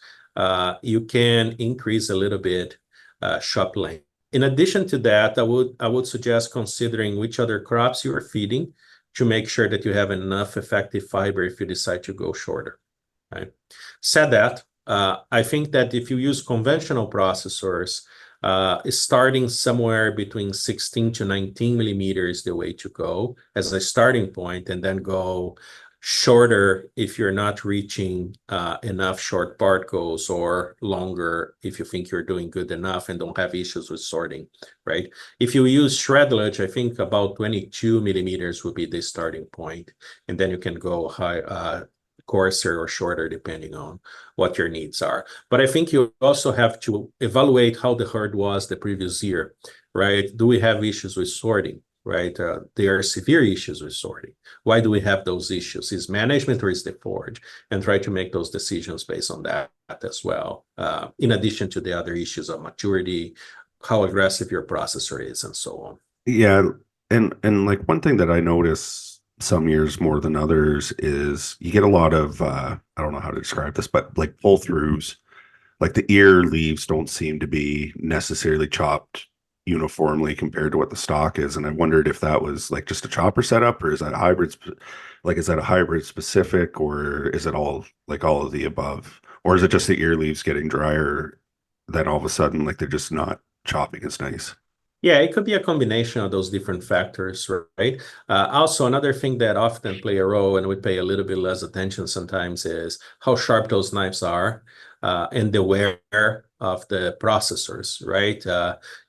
you can increase a little bit chop length. In addition to that, I would suggest considering which other crops you are feeding to make sure that you have enough effective fiber if you decide to go shorter. Right? Said that, I think that if you use conventional processors, starting somewhere between 16 to 19 millimeters is the way to go as a starting point, and then go shorter if you're not reaching enough short particles, or longer if you think you're doing good enough and don't have issues with sorting, right? If you use shredlage, I think about 22 millimeters would be the starting point, and then you can go high, coarser or shorter depending on what your needs are. But I think you also have to evaluate how the herd was the previous year, right? Do we have issues with sorting? Right? There are severe issues with sorting. Why do we have those issues? Is management or is the forage? And try to make those decisions based on that as well. In addition to the other issues of maturity, how aggressive your processor is, and so on. Yeah, and like one thing that I notice some years more than others is you get a lot of I don't know how to describe this, but like pull throughs. Like the ear leaves don't seem to be necessarily chopped uniformly compared to what the stock is. And I wondered if that was like just a chopper setup, or is that a hybrid, like is that a hybrid specific, or is it all like all of the above? Or is it just the ear leaves getting drier, then all of a sudden like they're just not chopping as nice? Yeah, it could be a combination of those different factors, right? Also, another thing that often play a role, and we pay a little bit less attention sometimes, is how sharp those knives are, and the wear of the processors, right?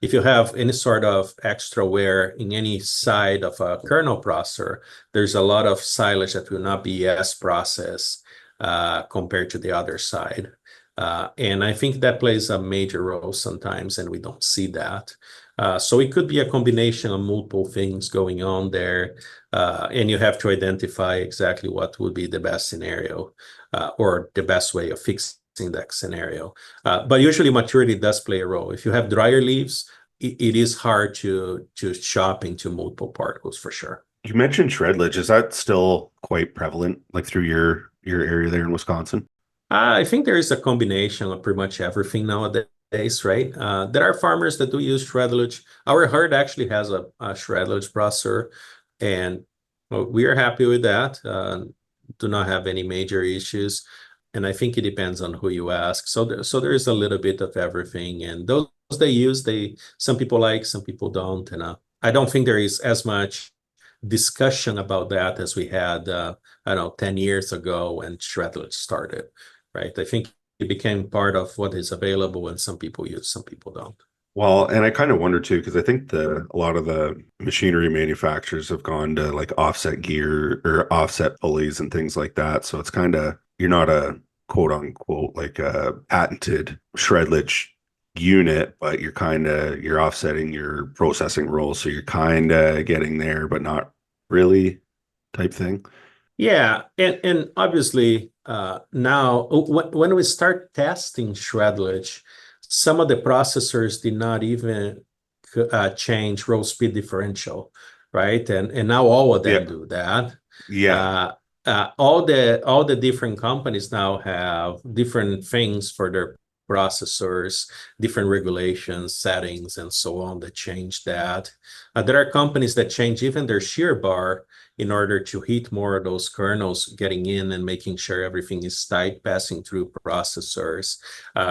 If you have any sort of extra wear in any side of a kernel processor, there's a lot of silage that will not be as processed compared to the other side. And I think that plays a major role sometimes, and we don't see that. So it could be a combination of multiple things going on there, and you have to identify exactly what would be the best scenario, or the best way of fixing that scenario. But usually maturity does play a role. If you have drier leaves, it is hard to chop into multiple particles for sure. You mentioned shredlage. Is that still quite prevalent, like through your area there in Wisconsin? I think there is a combination of pretty much everything nowadays, right? There are farmers that do use shredlage. Our herd actually has a shredlage processor, and well, we are happy with that. Do not have any major issues, and I think it depends on who you ask. So there is a little bit of everything, and those they use, some people like, some people don't, and I don't think there is as much discussion about that as we had, I don't know, 10 years ago when shredlage started, right? I think it became part of what is available, and some people use, some people don't. Well, and I kind of wonder too, because I think a lot of the machinery manufacturers have gone to like offset gear or offset pulleys and things like that. So it's kind of, you're not a quote unquote like a patented shredlage unit, but you're offsetting your processing role. So you're kind of getting there, but not really type thing. Yeah, and obviously now when we start testing shredlage, some of the processors did not even change roll speed differential, right? And now all of them Yeah. do that. Yeah. All the different companies now have different things for their processors, different regulations, settings, and so on that change that. There are companies that change even their shear bar in order to heat more of those kernels getting in and making sure everything is tight passing through processors.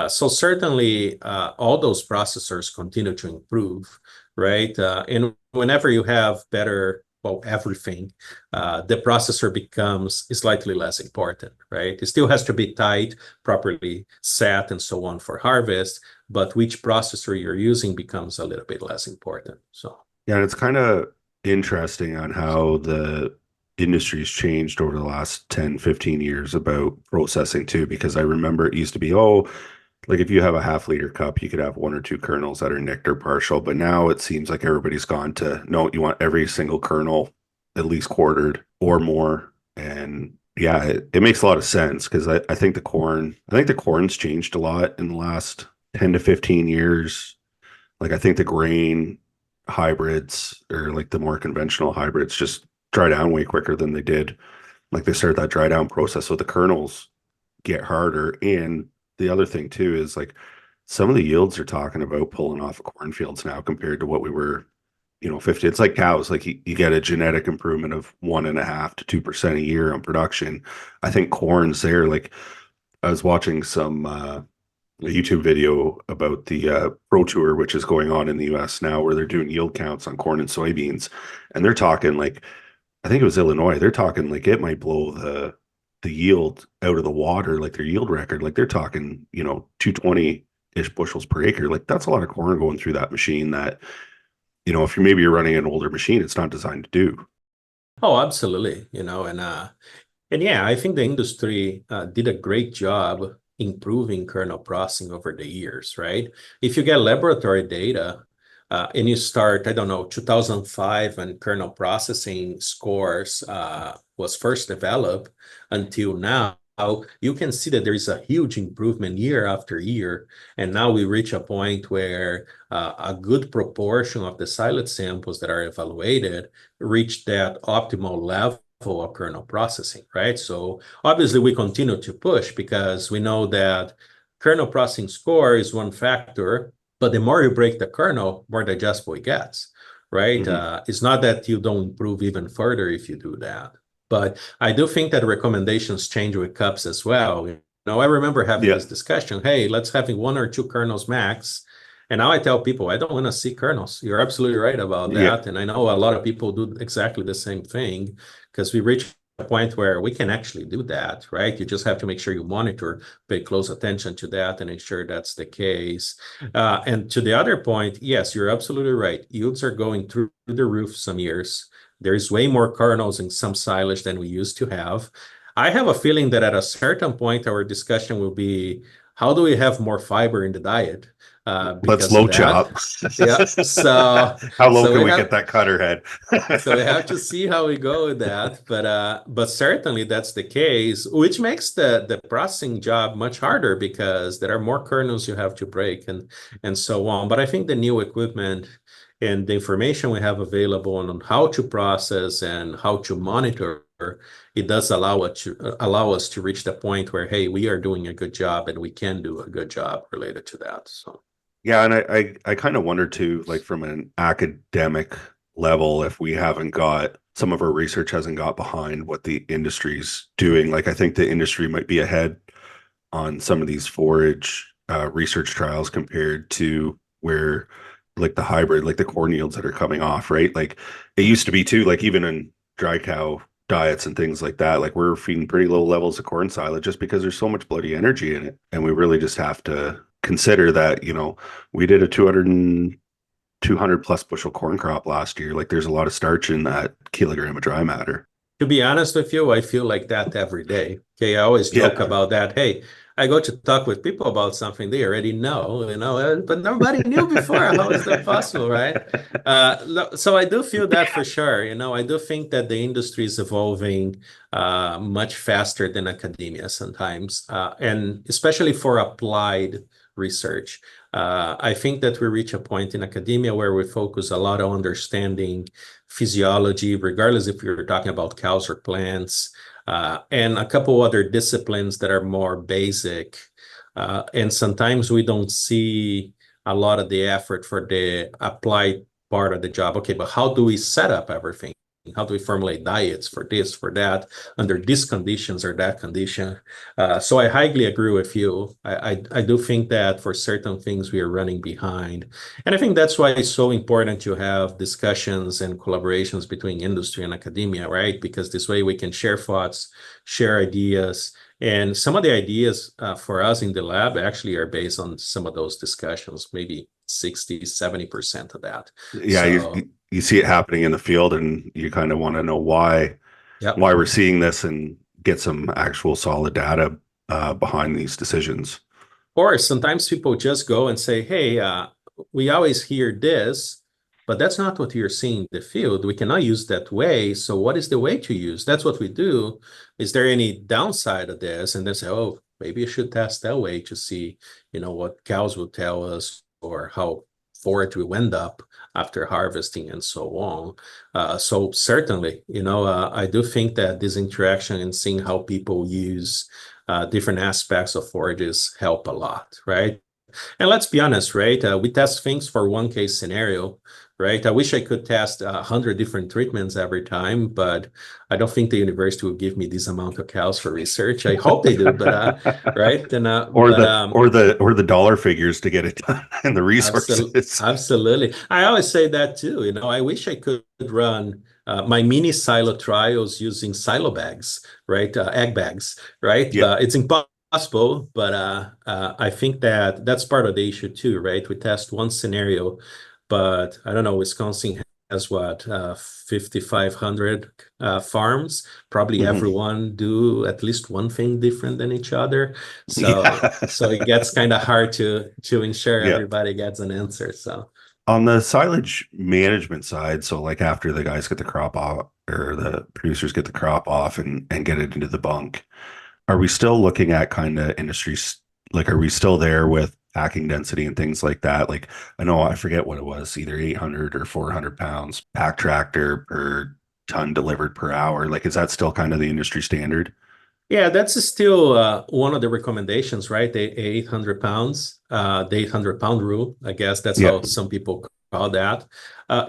So certainly all those processors continue to improve, right? And whenever you have better, well, everything, the processor becomes slightly less important, right? It still has to be tight, properly set, and so on for harvest, but which processor you're using becomes a little bit less important. So Yeah, and it's kind of interesting on how the industry's changed over the last 10, 15 years about processing too, because I remember it used to be, oh, like if you have a half-liter cup, you could have one or two kernels that are nicked or partial, but now it seems like everybody's gone to, no, you want every single kernel at least quartered or more. And yeah, it makes a lot of sense because I think the corn's changed a lot in the last 10 to 15 years. Like I think the grain hybrids, or like the more conventional hybrids, just dry down way quicker than they did. Like they started that dry down process, so the kernels get harder. And the other thing too is like some of the yields are talking about pulling off of cornfields now compared to what we were, 50. It's like cows. Like you get a genetic improvement of 1.5 to 2% a year on production. I think corn's there. Like I was watching some a YouTube video about the Pro Tour, which is going on in the US now, where they're doing yield counts on corn and soybeans, and they're talking like, I think it was Illinois. They're talking like it might blow the yield out of the water, like their yield record. Like they're talking, 220-ish bushels per acre. Like that's a lot of corn going through that machine that, if you're running an older machine, it's not designed to do. Oh, absolutely. And yeah, I think the industry did a great job improving kernel processing over the years, right? If you get laboratory data and you start, I don't know, 2005 when kernel processing scores was first developed until now, you can see that there is a huge improvement year after year. And now we reach a point where a good proportion of the silage samples that are evaluated reach that optimal level of kernel processing, right? So obviously we continue to push because we know that kernel processing score is one factor, but the more you break the kernel, more digestible it gets, right? It's not that you don't improve even further if you do that. But I do think that recommendations change with cups as well. I remember having this discussion, hey, let's have 1 or 2 kernels max. And now I tell people, I don't want to see kernels. You're absolutely right about that. And I know a lot of people do exactly the same thing because we reach a point where we can actually do that, right? You just have to make sure you monitor, pay close attention to that and ensure that's the case. And to the other point, yes, you're absolutely right. Yields are going through the roof some years. There's way more kernels in some silage than we used to have. I have a feeling that at a certain point, our discussion will be, how do we have more fiber in the diet? Let's low chop. Yeah. So how low can we get that cutter head? So we have to see how we go with that. But certainly that's the case, which makes the processing job much harder because there are more kernels you have to break and so on. But I think the new equipment and the information we have available on how to process and how to monitor, it does allow us to reach the point where, hey, we are doing a good job and we can do a good job related to that. So yeah, and I kind of wonder too, like from an academic level, if we haven't got some of our research hasn't got behind what the industry's doing. Like I think the industry might be ahead on some of these forage research trials compared to where like the hybrid, like the corn yields that are coming off, right? Like it used to be too, like even in dry cow diets and things like that, like we're feeding pretty low levels of corn silage just because there's so much bloody energy in it. And we really just have to consider that, we did a 200 plus bushel corn crop last year. Like there's a lot of starch in that kilogram of dry matter. to be honest with you, I feel like that every day. Okay, I always joke about that. Hey, I go to talk with people about something they already know, but nobody knew before. How is that possible, right? So I do feel that for sure. I do think that the industry is evolving much faster than academia sometimes, and especially for applied research. I think that we reach a point in academia where we focus a lot on understanding physiology, regardless if you're talking about cows or plants, and a couple other disciplines that are more basic. And sometimes we don't see a lot of the effort for the applied part of the job. Okay, but how do we set up everything? How do we formulate diets for this, for that, under these conditions or that condition? So I highly agree with you. I do think that for certain things we are running behind. And I think that's why it's so important to have discussions and collaborations between industry and academia, right? Because this way we can share thoughts, share ideas. And some of the ideas for us in the lab actually are based on some of those discussions, maybe 60, 70% of that. Yeah, so, you see it happening in the field and you kind of want to know why we're seeing this and get some actual solid data behind these decisions. Or sometimes people just go and say, hey, we always hear this, but that's not what you're seeing in the field. We cannot use that way. So what is the way to use? That's what we do. Is there any downside of this? And they say, oh, maybe you should test that way to see, what cows will tell us or how forage will end up after harvesting and so on. So certainly, I do think that this interaction and seeing how people use different aspects of forages help a lot, right? And let's be honest, right? We test things for one case scenario, right? I wish I could test 100 different treatments every time, but I don't think the university will give me this amount of cows for research. I hope they do, but right? And Or the dollar figures to get it done and the absolutely, resources. absolutely. I always say that too. I wish I could run my mini silo trials using silo bags, right? Egg bags, right? Yeah. It's impossible, but I think that that's part of the issue too, right? We test one scenario, but I don't know, Wisconsin has what, 5,500 farms. Probably Mhm. everyone do at least one thing different than each other. So Yeah. so it gets kind of hard to ensure Yeah. everybody gets an answer. So On the silage management side, so like after the guys get the crop off or the producers get the crop off and get it into the bunk, are we still looking at kind of industries? Like, are we still there with packing density and things like that? Like, I know I forget what it was, either 800 or 400 pounds pack tractor per ton delivered per hour. Like, is that still kind of the industry standard? yeah, that's still one of the recommendations, right? The 800 pounds, the 800-pound rule. I guess that's Yeah. how some people call that.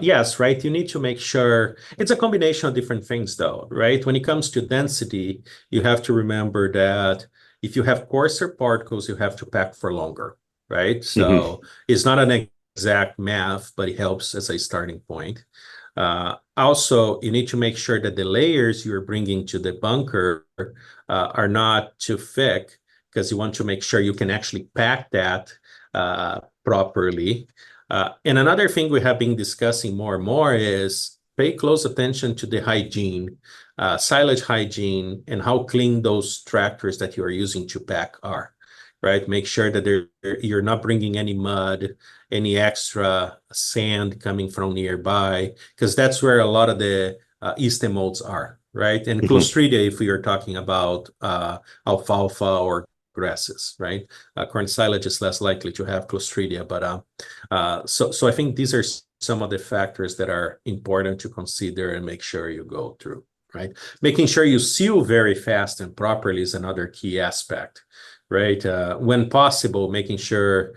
Yes, right. You need to make sure it's a combination of different things, though, right? When it comes to density, you have to remember that if you have coarser particles, you have to pack for longer, right? Hmm. So it's not an exact math, but it helps as a starting point. Also, you need to make sure that the layers you're bringing to the bunker are not too thick because you want to make sure you can actually pack that properly. And another thing we have been discussing more and more is pay close attention to the hygiene, silage hygiene, and how clean those tractors that you are using to pack are, right? Make sure that you're not bringing any mud, any extra sand coming from nearby, because that's where a lot of the yeast and molds are, right? And Hmm. Clostridia, if we are talking about alfalfa or grasses, right? Corn silage is less likely to have Clostridia, but so I think these are some of the factors that are important to consider and make sure you go through, right? Making sure you seal very fast and properly is another key aspect, right? When possible, making sure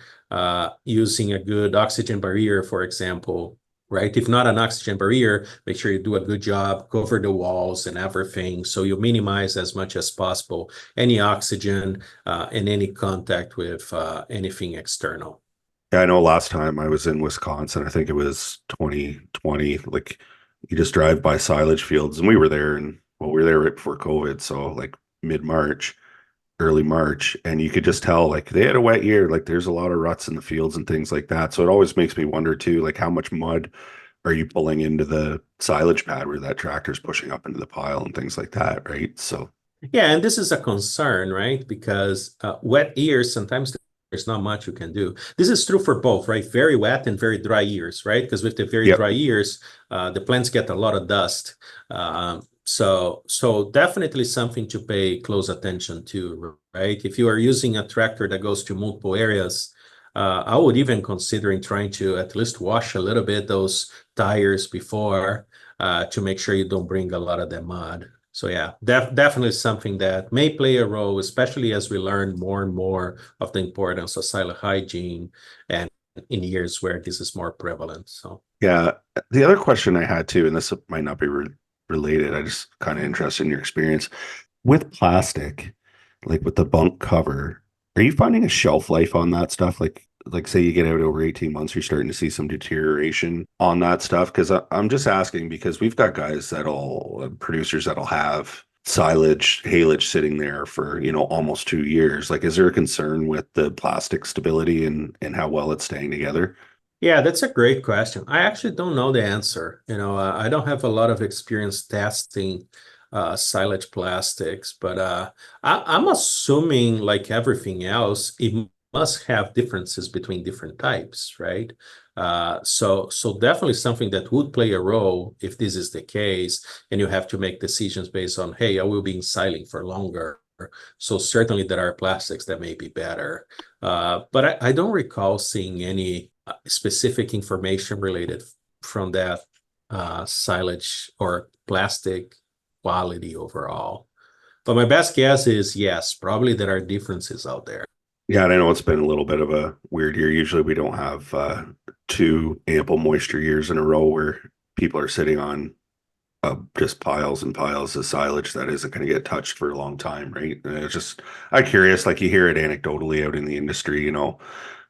using a good oxygen barrier, for example, right? If not an oxygen barrier, make sure you do a good job, cover the walls and everything. So you minimize as much as possible any oxygen and any contact with anything external. Yeah, I know last time I was in Wisconsin, I think it was 2020, like you just drive by silage fields and we were there and well, we were there right before COVID. So like mid-March, early March, and you could just tell like they had a wet year. Like there's a lot of ruts in the fields and things like that. So it always makes me wonder too, like how much mud are you pulling into the silage pad where that tractor's pushing up into the pile and things like that, right? So Yeah, and this is a concern, right? Because wet years, sometimes there's not much you can do. This is true for both, right? Very wet and very dry years, right? Because with the very yep. dry years, the plants get a lot of dust. So definitely something to pay close attention to, right? If you are using a tractor that goes to multiple areas, I would even considering trying to at least wash a little bit those tires before to make sure you don't bring a lot of the mud. So yeah, definitely something that may play a role, especially as we learn more and more of the importance of silage hygiene and in years where this is more prevalent. So Yeah. The other question I had too, and this might not be related, I just kind of interested in your experience with plastic, like with the bunk cover. Are you finding a shelf life on that stuff? Like say you get out over 18 months, you're starting to see some deterioration on that stuff. Because I'm just asking because we've got guys producers that'll have silage, haylage sitting there for, almost 2 years. Like, is there a concern with the plastic stability and how well it's staying together? yeah, that's a great question. I actually don't know the answer. I don't have a lot of experience testing silage plastics, but I'm assuming, like everything else, it must have differences between different types, right? So definitely something that would play a role if this is the case, and you have to make decisions based on, hey, I will be in siling for longer. So certainly there are plastics that may be better. But I don't recall seeing any specific information related from that silage or plastic quality overall. But my best guess is yes, probably there are differences out there. Yeah, and I know it's been a little bit of a weird year. Usually we don't have two ample moisture years in a row where people are sitting on just piles and piles of silage that isn't going to get touched for a long time, right? And it's just, I'm curious, like you hear it anecdotally out in the industry,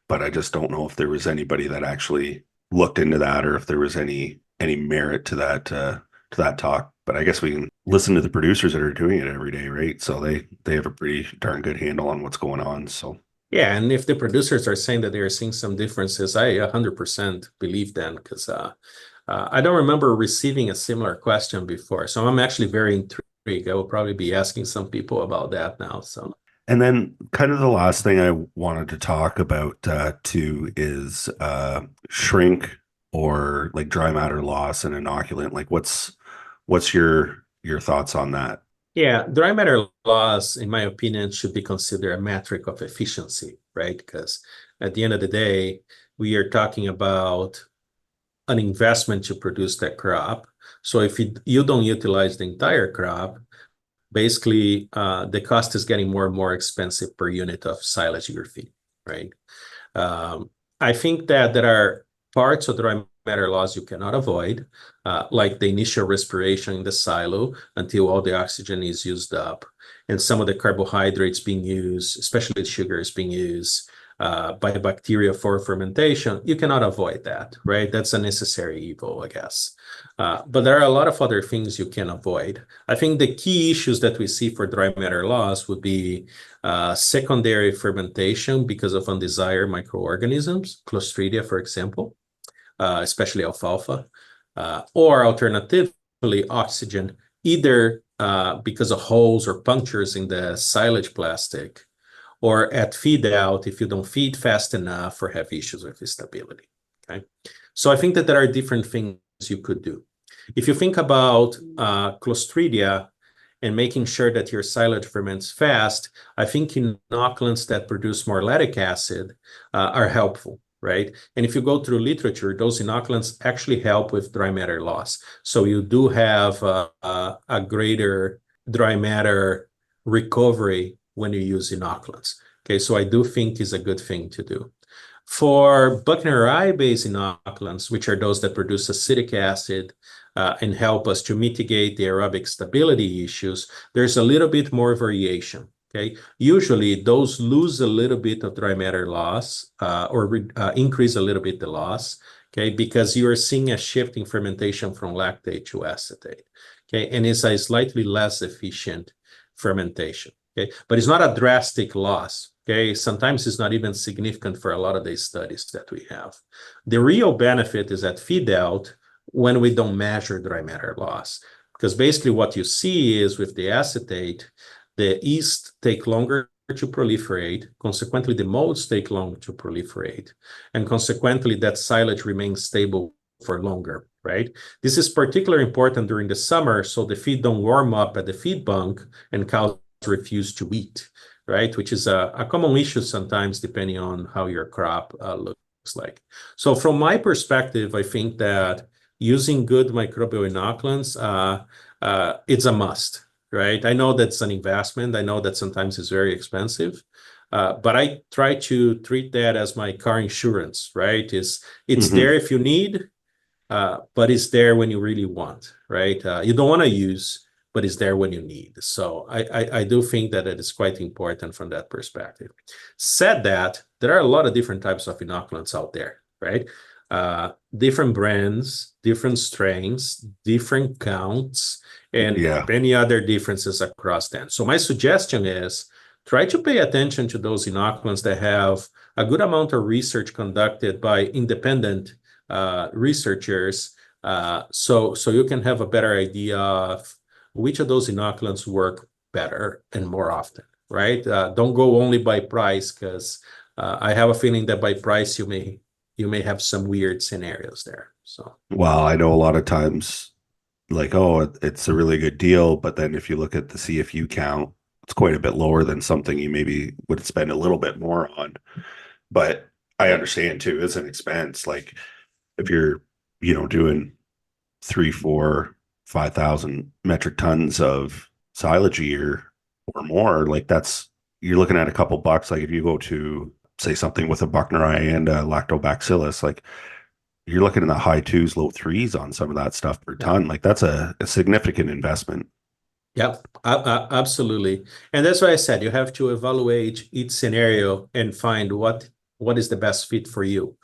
but I just don't know if there was anybody that actually looked into that or if there was any merit to that talk. But I guess we can listen to the producers that are doing it every day, right? So they have a pretty darn good handle on what's going on. So Yeah, and if the producers are saying that they are seeing some differences, I 100% believe them because I don't remember receiving a similar question before. So I'm actually very intrigued. I will probably be asking some people about that now. So and then kind of the last thing I wanted to talk about too is shrink or like dry matter loss and inoculant. Like what's your thoughts on that? yeah, dry matter loss, in my opinion, should be considered a metric of efficiency, right? Because at the end of the day, we are talking about an investment to produce that crop. So if you don't utilize the entire crop, basically the cost is getting more and more expensive per unit of silage you're feeding, right? I think that there are parts of dry matter loss you cannot avoid, like the initial respiration in the silo until all the oxygen is used up, and some of the carbohydrates being used, especially sugar, is being used by bacteria for fermentation. You cannot avoid that, right? That's a necessary evil, I guess. But there are a lot of other things you can avoid. I think the key issues that we see for dry matter loss would be secondary fermentation because of undesired microorganisms, Clostridia, for example, especially alfalfa, or alternatively, oxygen, either because of holes or punctures in the silage plastic, or at feed out if you don't feed fast enough or have issues with stability. Okay, so I think that there are different things you could do. If you think about Clostridia and making sure that your silage ferments fast, I think inoculants that produce more lactic acid are helpful, right? And if you go through literature, those inoculants actually help with dry matter loss. So you do have a greater dry matter recovery when you use inoculants. Okay, so I do think is a good thing to do. For Buckner I-based inoculants, which are those that produce acetic acid and help us to mitigate the aerobic stability issues, there's a little bit more variation. Okay, usually those lose a little bit of dry matter loss or increase a little bit the loss. Okay, because you are seeing a shift in fermentation from lactate to acetate. Okay, and it's a slightly less efficient fermentation. Okay, but it's not a drastic loss. Okay, sometimes it's not even significant for a lot of these studies that we have. The real benefit is at feed out when we don't measure dry matter loss, because basically what you see is with the acetate, the yeast take longer to proliferate. Consequently, the molds take longer to proliferate, and consequently, that silage remains stable for longer. Right. This is particularly important during the summer, so the feed don't warm up at the feed bunk and cows refuse to eat, right? Which is a common issue sometimes depending on how your crop looks like. So from my perspective, I think that using good microbial inoculants, it's a must, right? I know that's an investment. I know that sometimes it's very expensive. But I try to treat that as my car insurance, right? It's Mm-hmm. there if you need, but it's there when you really want, right? You don't want to use, but it's there when you need. So I do think that it is quite important from that perspective. Said that, there are a lot of different types of inoculants out there, right? Different brands, different strains, different counts, and Yeah. many other differences across them. So my suggestion is try to pay attention to those inoculants that have a good amount of research conducted by independent researchers, so you can have a better idea of which of those inoculants work better and more often, right? Don't go only by price, because I have a feeling that by price you may have some weird scenarios there. So Well, I know a lot of times like, oh, it's a really good deal, but then if you look at the CFU count, it's quite a bit lower than something you maybe would spend a little bit more on. But I understand too, it's an expense. Like if you're, doing three, four, 5,000 metric tons of silage a year or more, like that's, you're looking at a couple bucks. Like if you go to say something with a Buckneri and a lactobacillus, like you're looking in the high twos, low threes on some of that stuff per Yeah. ton. Like that's a significant investment. Yeah, absolutely. And that's why I said you have to evaluate each scenario and find what is the best fit for you,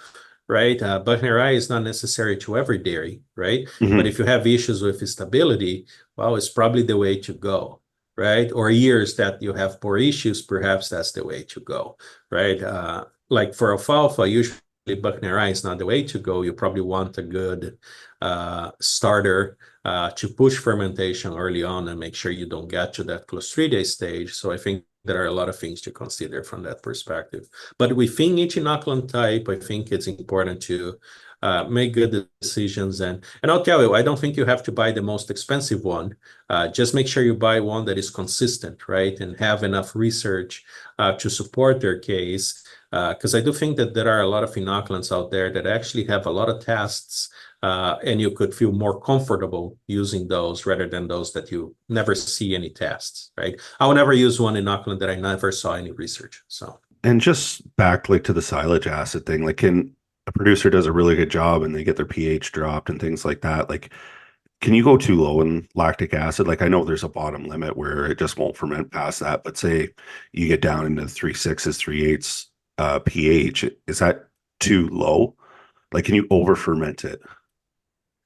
right? Buckneri is not necessary to every dairy, right? But Hmm. if you have issues with stability, well, it's probably the way to go, right? Or years that you have poor issues, perhaps that's the way to go, right? Like for alfalfa, usually Buckneri is not the way to go. You probably want a good starter to push fermentation early on and make sure you don't get to that Clostridium stage. So I think there are a lot of things to consider from that perspective. But within each inoculant type, I think it's important to make good decisions. And I'll tell you, I don't think you have to buy the most expensive one. Just make sure you buy one that is consistent, right? And have enough research to support their case. Because I do think that there are a lot of inoculants out there that actually have a lot of tests and you could feel more comfortable using those rather than those that you never see any tests, right? I will never use one inoculant that I never saw any research. So, And just back like to the silage acid thing, like can a producer does a really good job and they get their pH dropped and things like that. Like, can you go too low in lactic acid? Like I know there's a bottom limit where it just won't ferment past that, but say you get down into 3.6s, 3.8s pH, is that too low? Like, can you over ferment it?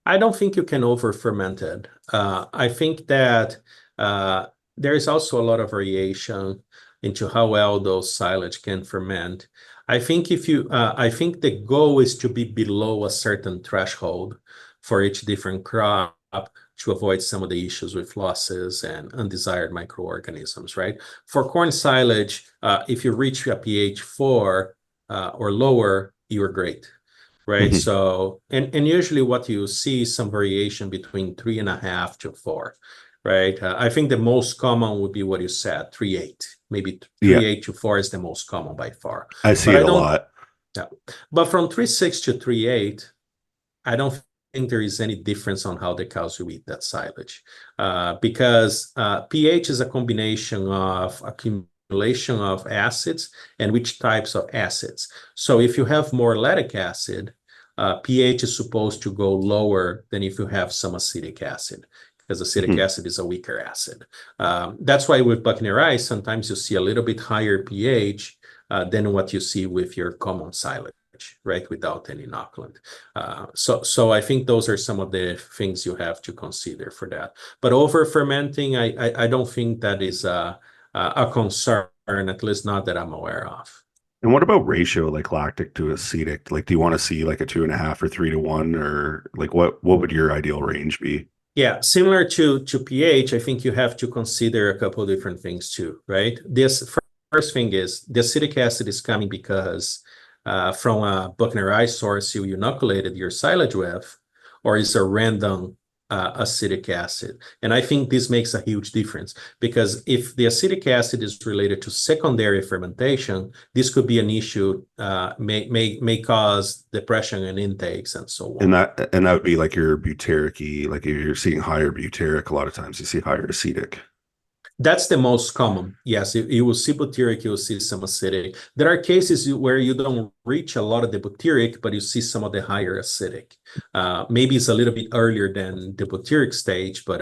I don't think you can over ferment it. I think that uh, there is also a lot of variation into how well those silage can ferment. I think the goal is to be below a certain threshold for each different crop to avoid some of the issues with losses and undesired microorganisms, right? For corn silage, if you reach a pH 4 or lower, you're great, right? Hmm. So, and usually what you see is some variation between 3.5 to 4, right? I think the most common would be what you said, 3.8. Maybe Yeah, 3.8 to 4 is the most common by far. I see But it I a don't, lot. yeah. But from 3.6 to 3.8, I don't think there is any difference on how the cows will eat that silage because pH is a combination of accumulation of acids and which types of acids. So if you have more lactic acid, pH is supposed to go lower than if you have some acidic acid because acidic Hmm. acid is a weaker acid. That's why with Buckneri, sometimes you see a little bit higher pH than what you see with your common silage, right, without any inoculant. So I think those are some of the things you have to consider for that. But over fermenting, I don't think that is a concern, at least not that I'm aware of. And what about ratio, like lactic to acetic? Like, do you want to see like a 2.5 or 3 to 1, or like what would your ideal range be? Yeah, similar to pH, I think you have to consider a couple of different things too, right? This first thing is the acetic acid is coming because from a Buckneri source you inoculated your silage with, or is a random acetic acid. And I think this makes a huge difference because if the acetic acid is related to secondary fermentation, this could be an issue, may cause depression in intakes and so And on. that would be like your butyric, like if you're seeing higher butyric, a lot of times you see higher acetic. That's the most common. Yes, you will see butyric, you will see some acidic. There are cases where you don't reach a lot of the butyric, but you see some of the higher acidic. Maybe it's a little bit earlier than the butyric stage, but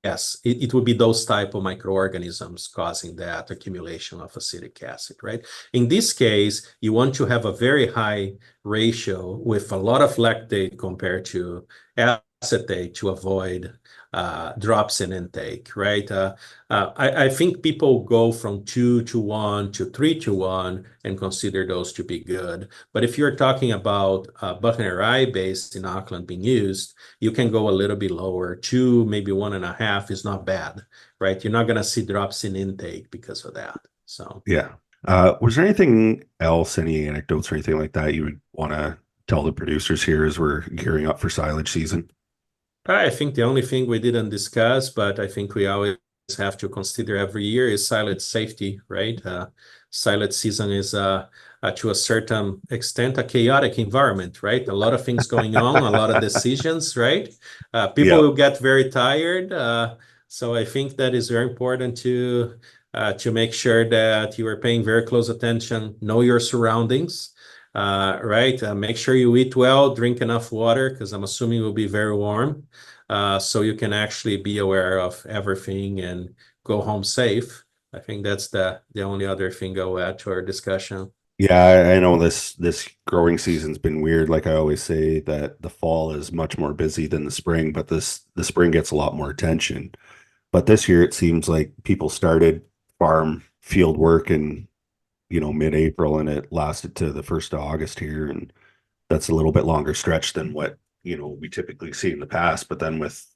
yes, it would be those type of microorganisms causing that accumulation of acetic acid, right? In this case, you want to have a very high ratio with a lot of lactate compared to acetate to avoid drops in intake, right? I think people go from 2 to 1 to 3 to 1 and consider those to be good. But if you're talking about Buckneri-based inoculant being used, you can go a little bit lower. 2, maybe 1.5 is not bad, right? You're not going to see drops in intake because of that. So. Yeah. Was there anything else, any anecdotes or anything like that you would want to tell the producers here as we're gearing up for silage season? I think the only thing we didn't discuss, but I think we always have to consider every year is silage safety, right? Silage season is to a certain extent a chaotic environment, right? A lot of things going on, a lot of decisions, right? People Yeah. will get very tired. So I think that is very important to to make sure that you are paying very close attention, know your surroundings, right? Make sure you eat well, drink enough water, because I'm assuming it will be very warm, so you can actually be aware of everything and go home safe. I think that's the only other thing I'll add to our discussion. Yeah, I know this growing season's been weird. Like I always say that the fall is much more busy than the spring, but the spring gets a lot more attention. But this year it seems like people started farm field work in, mid-April, and it lasted to the 1st of August here, and that's a little bit longer stretch than what, we typically see in the past. But then with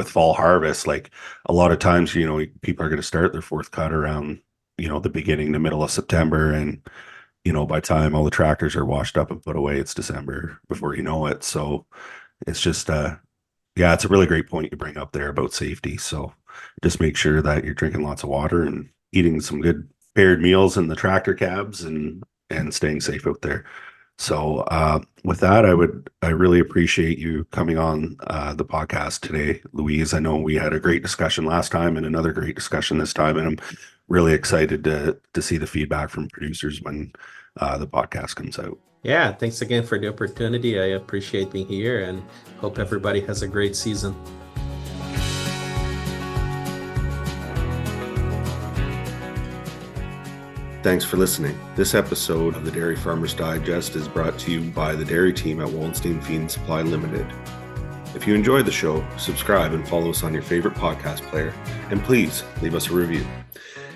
fall harvest, like a lot of times, people are going to start their fourth cut around, the beginning, the middle of September, and by the time all the tractors are washed up and put away, it's December before you know it. So it's just, yeah, it's a really great point you bring up there about safety. So just make sure that you're drinking lots of water and eating some good paired meals in the tractor cabs and staying safe out there. So with that, I really appreciate you coming on the podcast today, Louise. I know we had a great discussion last time and another great discussion this time, and I'm really excited to see the feedback from producers when the podcast comes out. Yeah, thanks again for the opportunity. I appreciate being here and hope everybody has a great season. Thanks for listening. This episode of the Dairy Farmers Digest is brought to you by the dairy team at Wallenstein Feed and Supply Limited. If you enjoyed the show, subscribe and follow us on your favorite podcast player, and please leave us a review.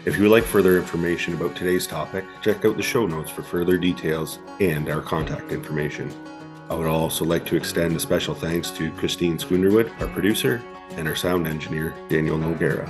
If you would like further information about today's topic, check out the show notes for further details and our contact information. I would also like to extend a special thanks to Christine Schoonerwood, our producer, and our sound engineer, Daniel Noguera.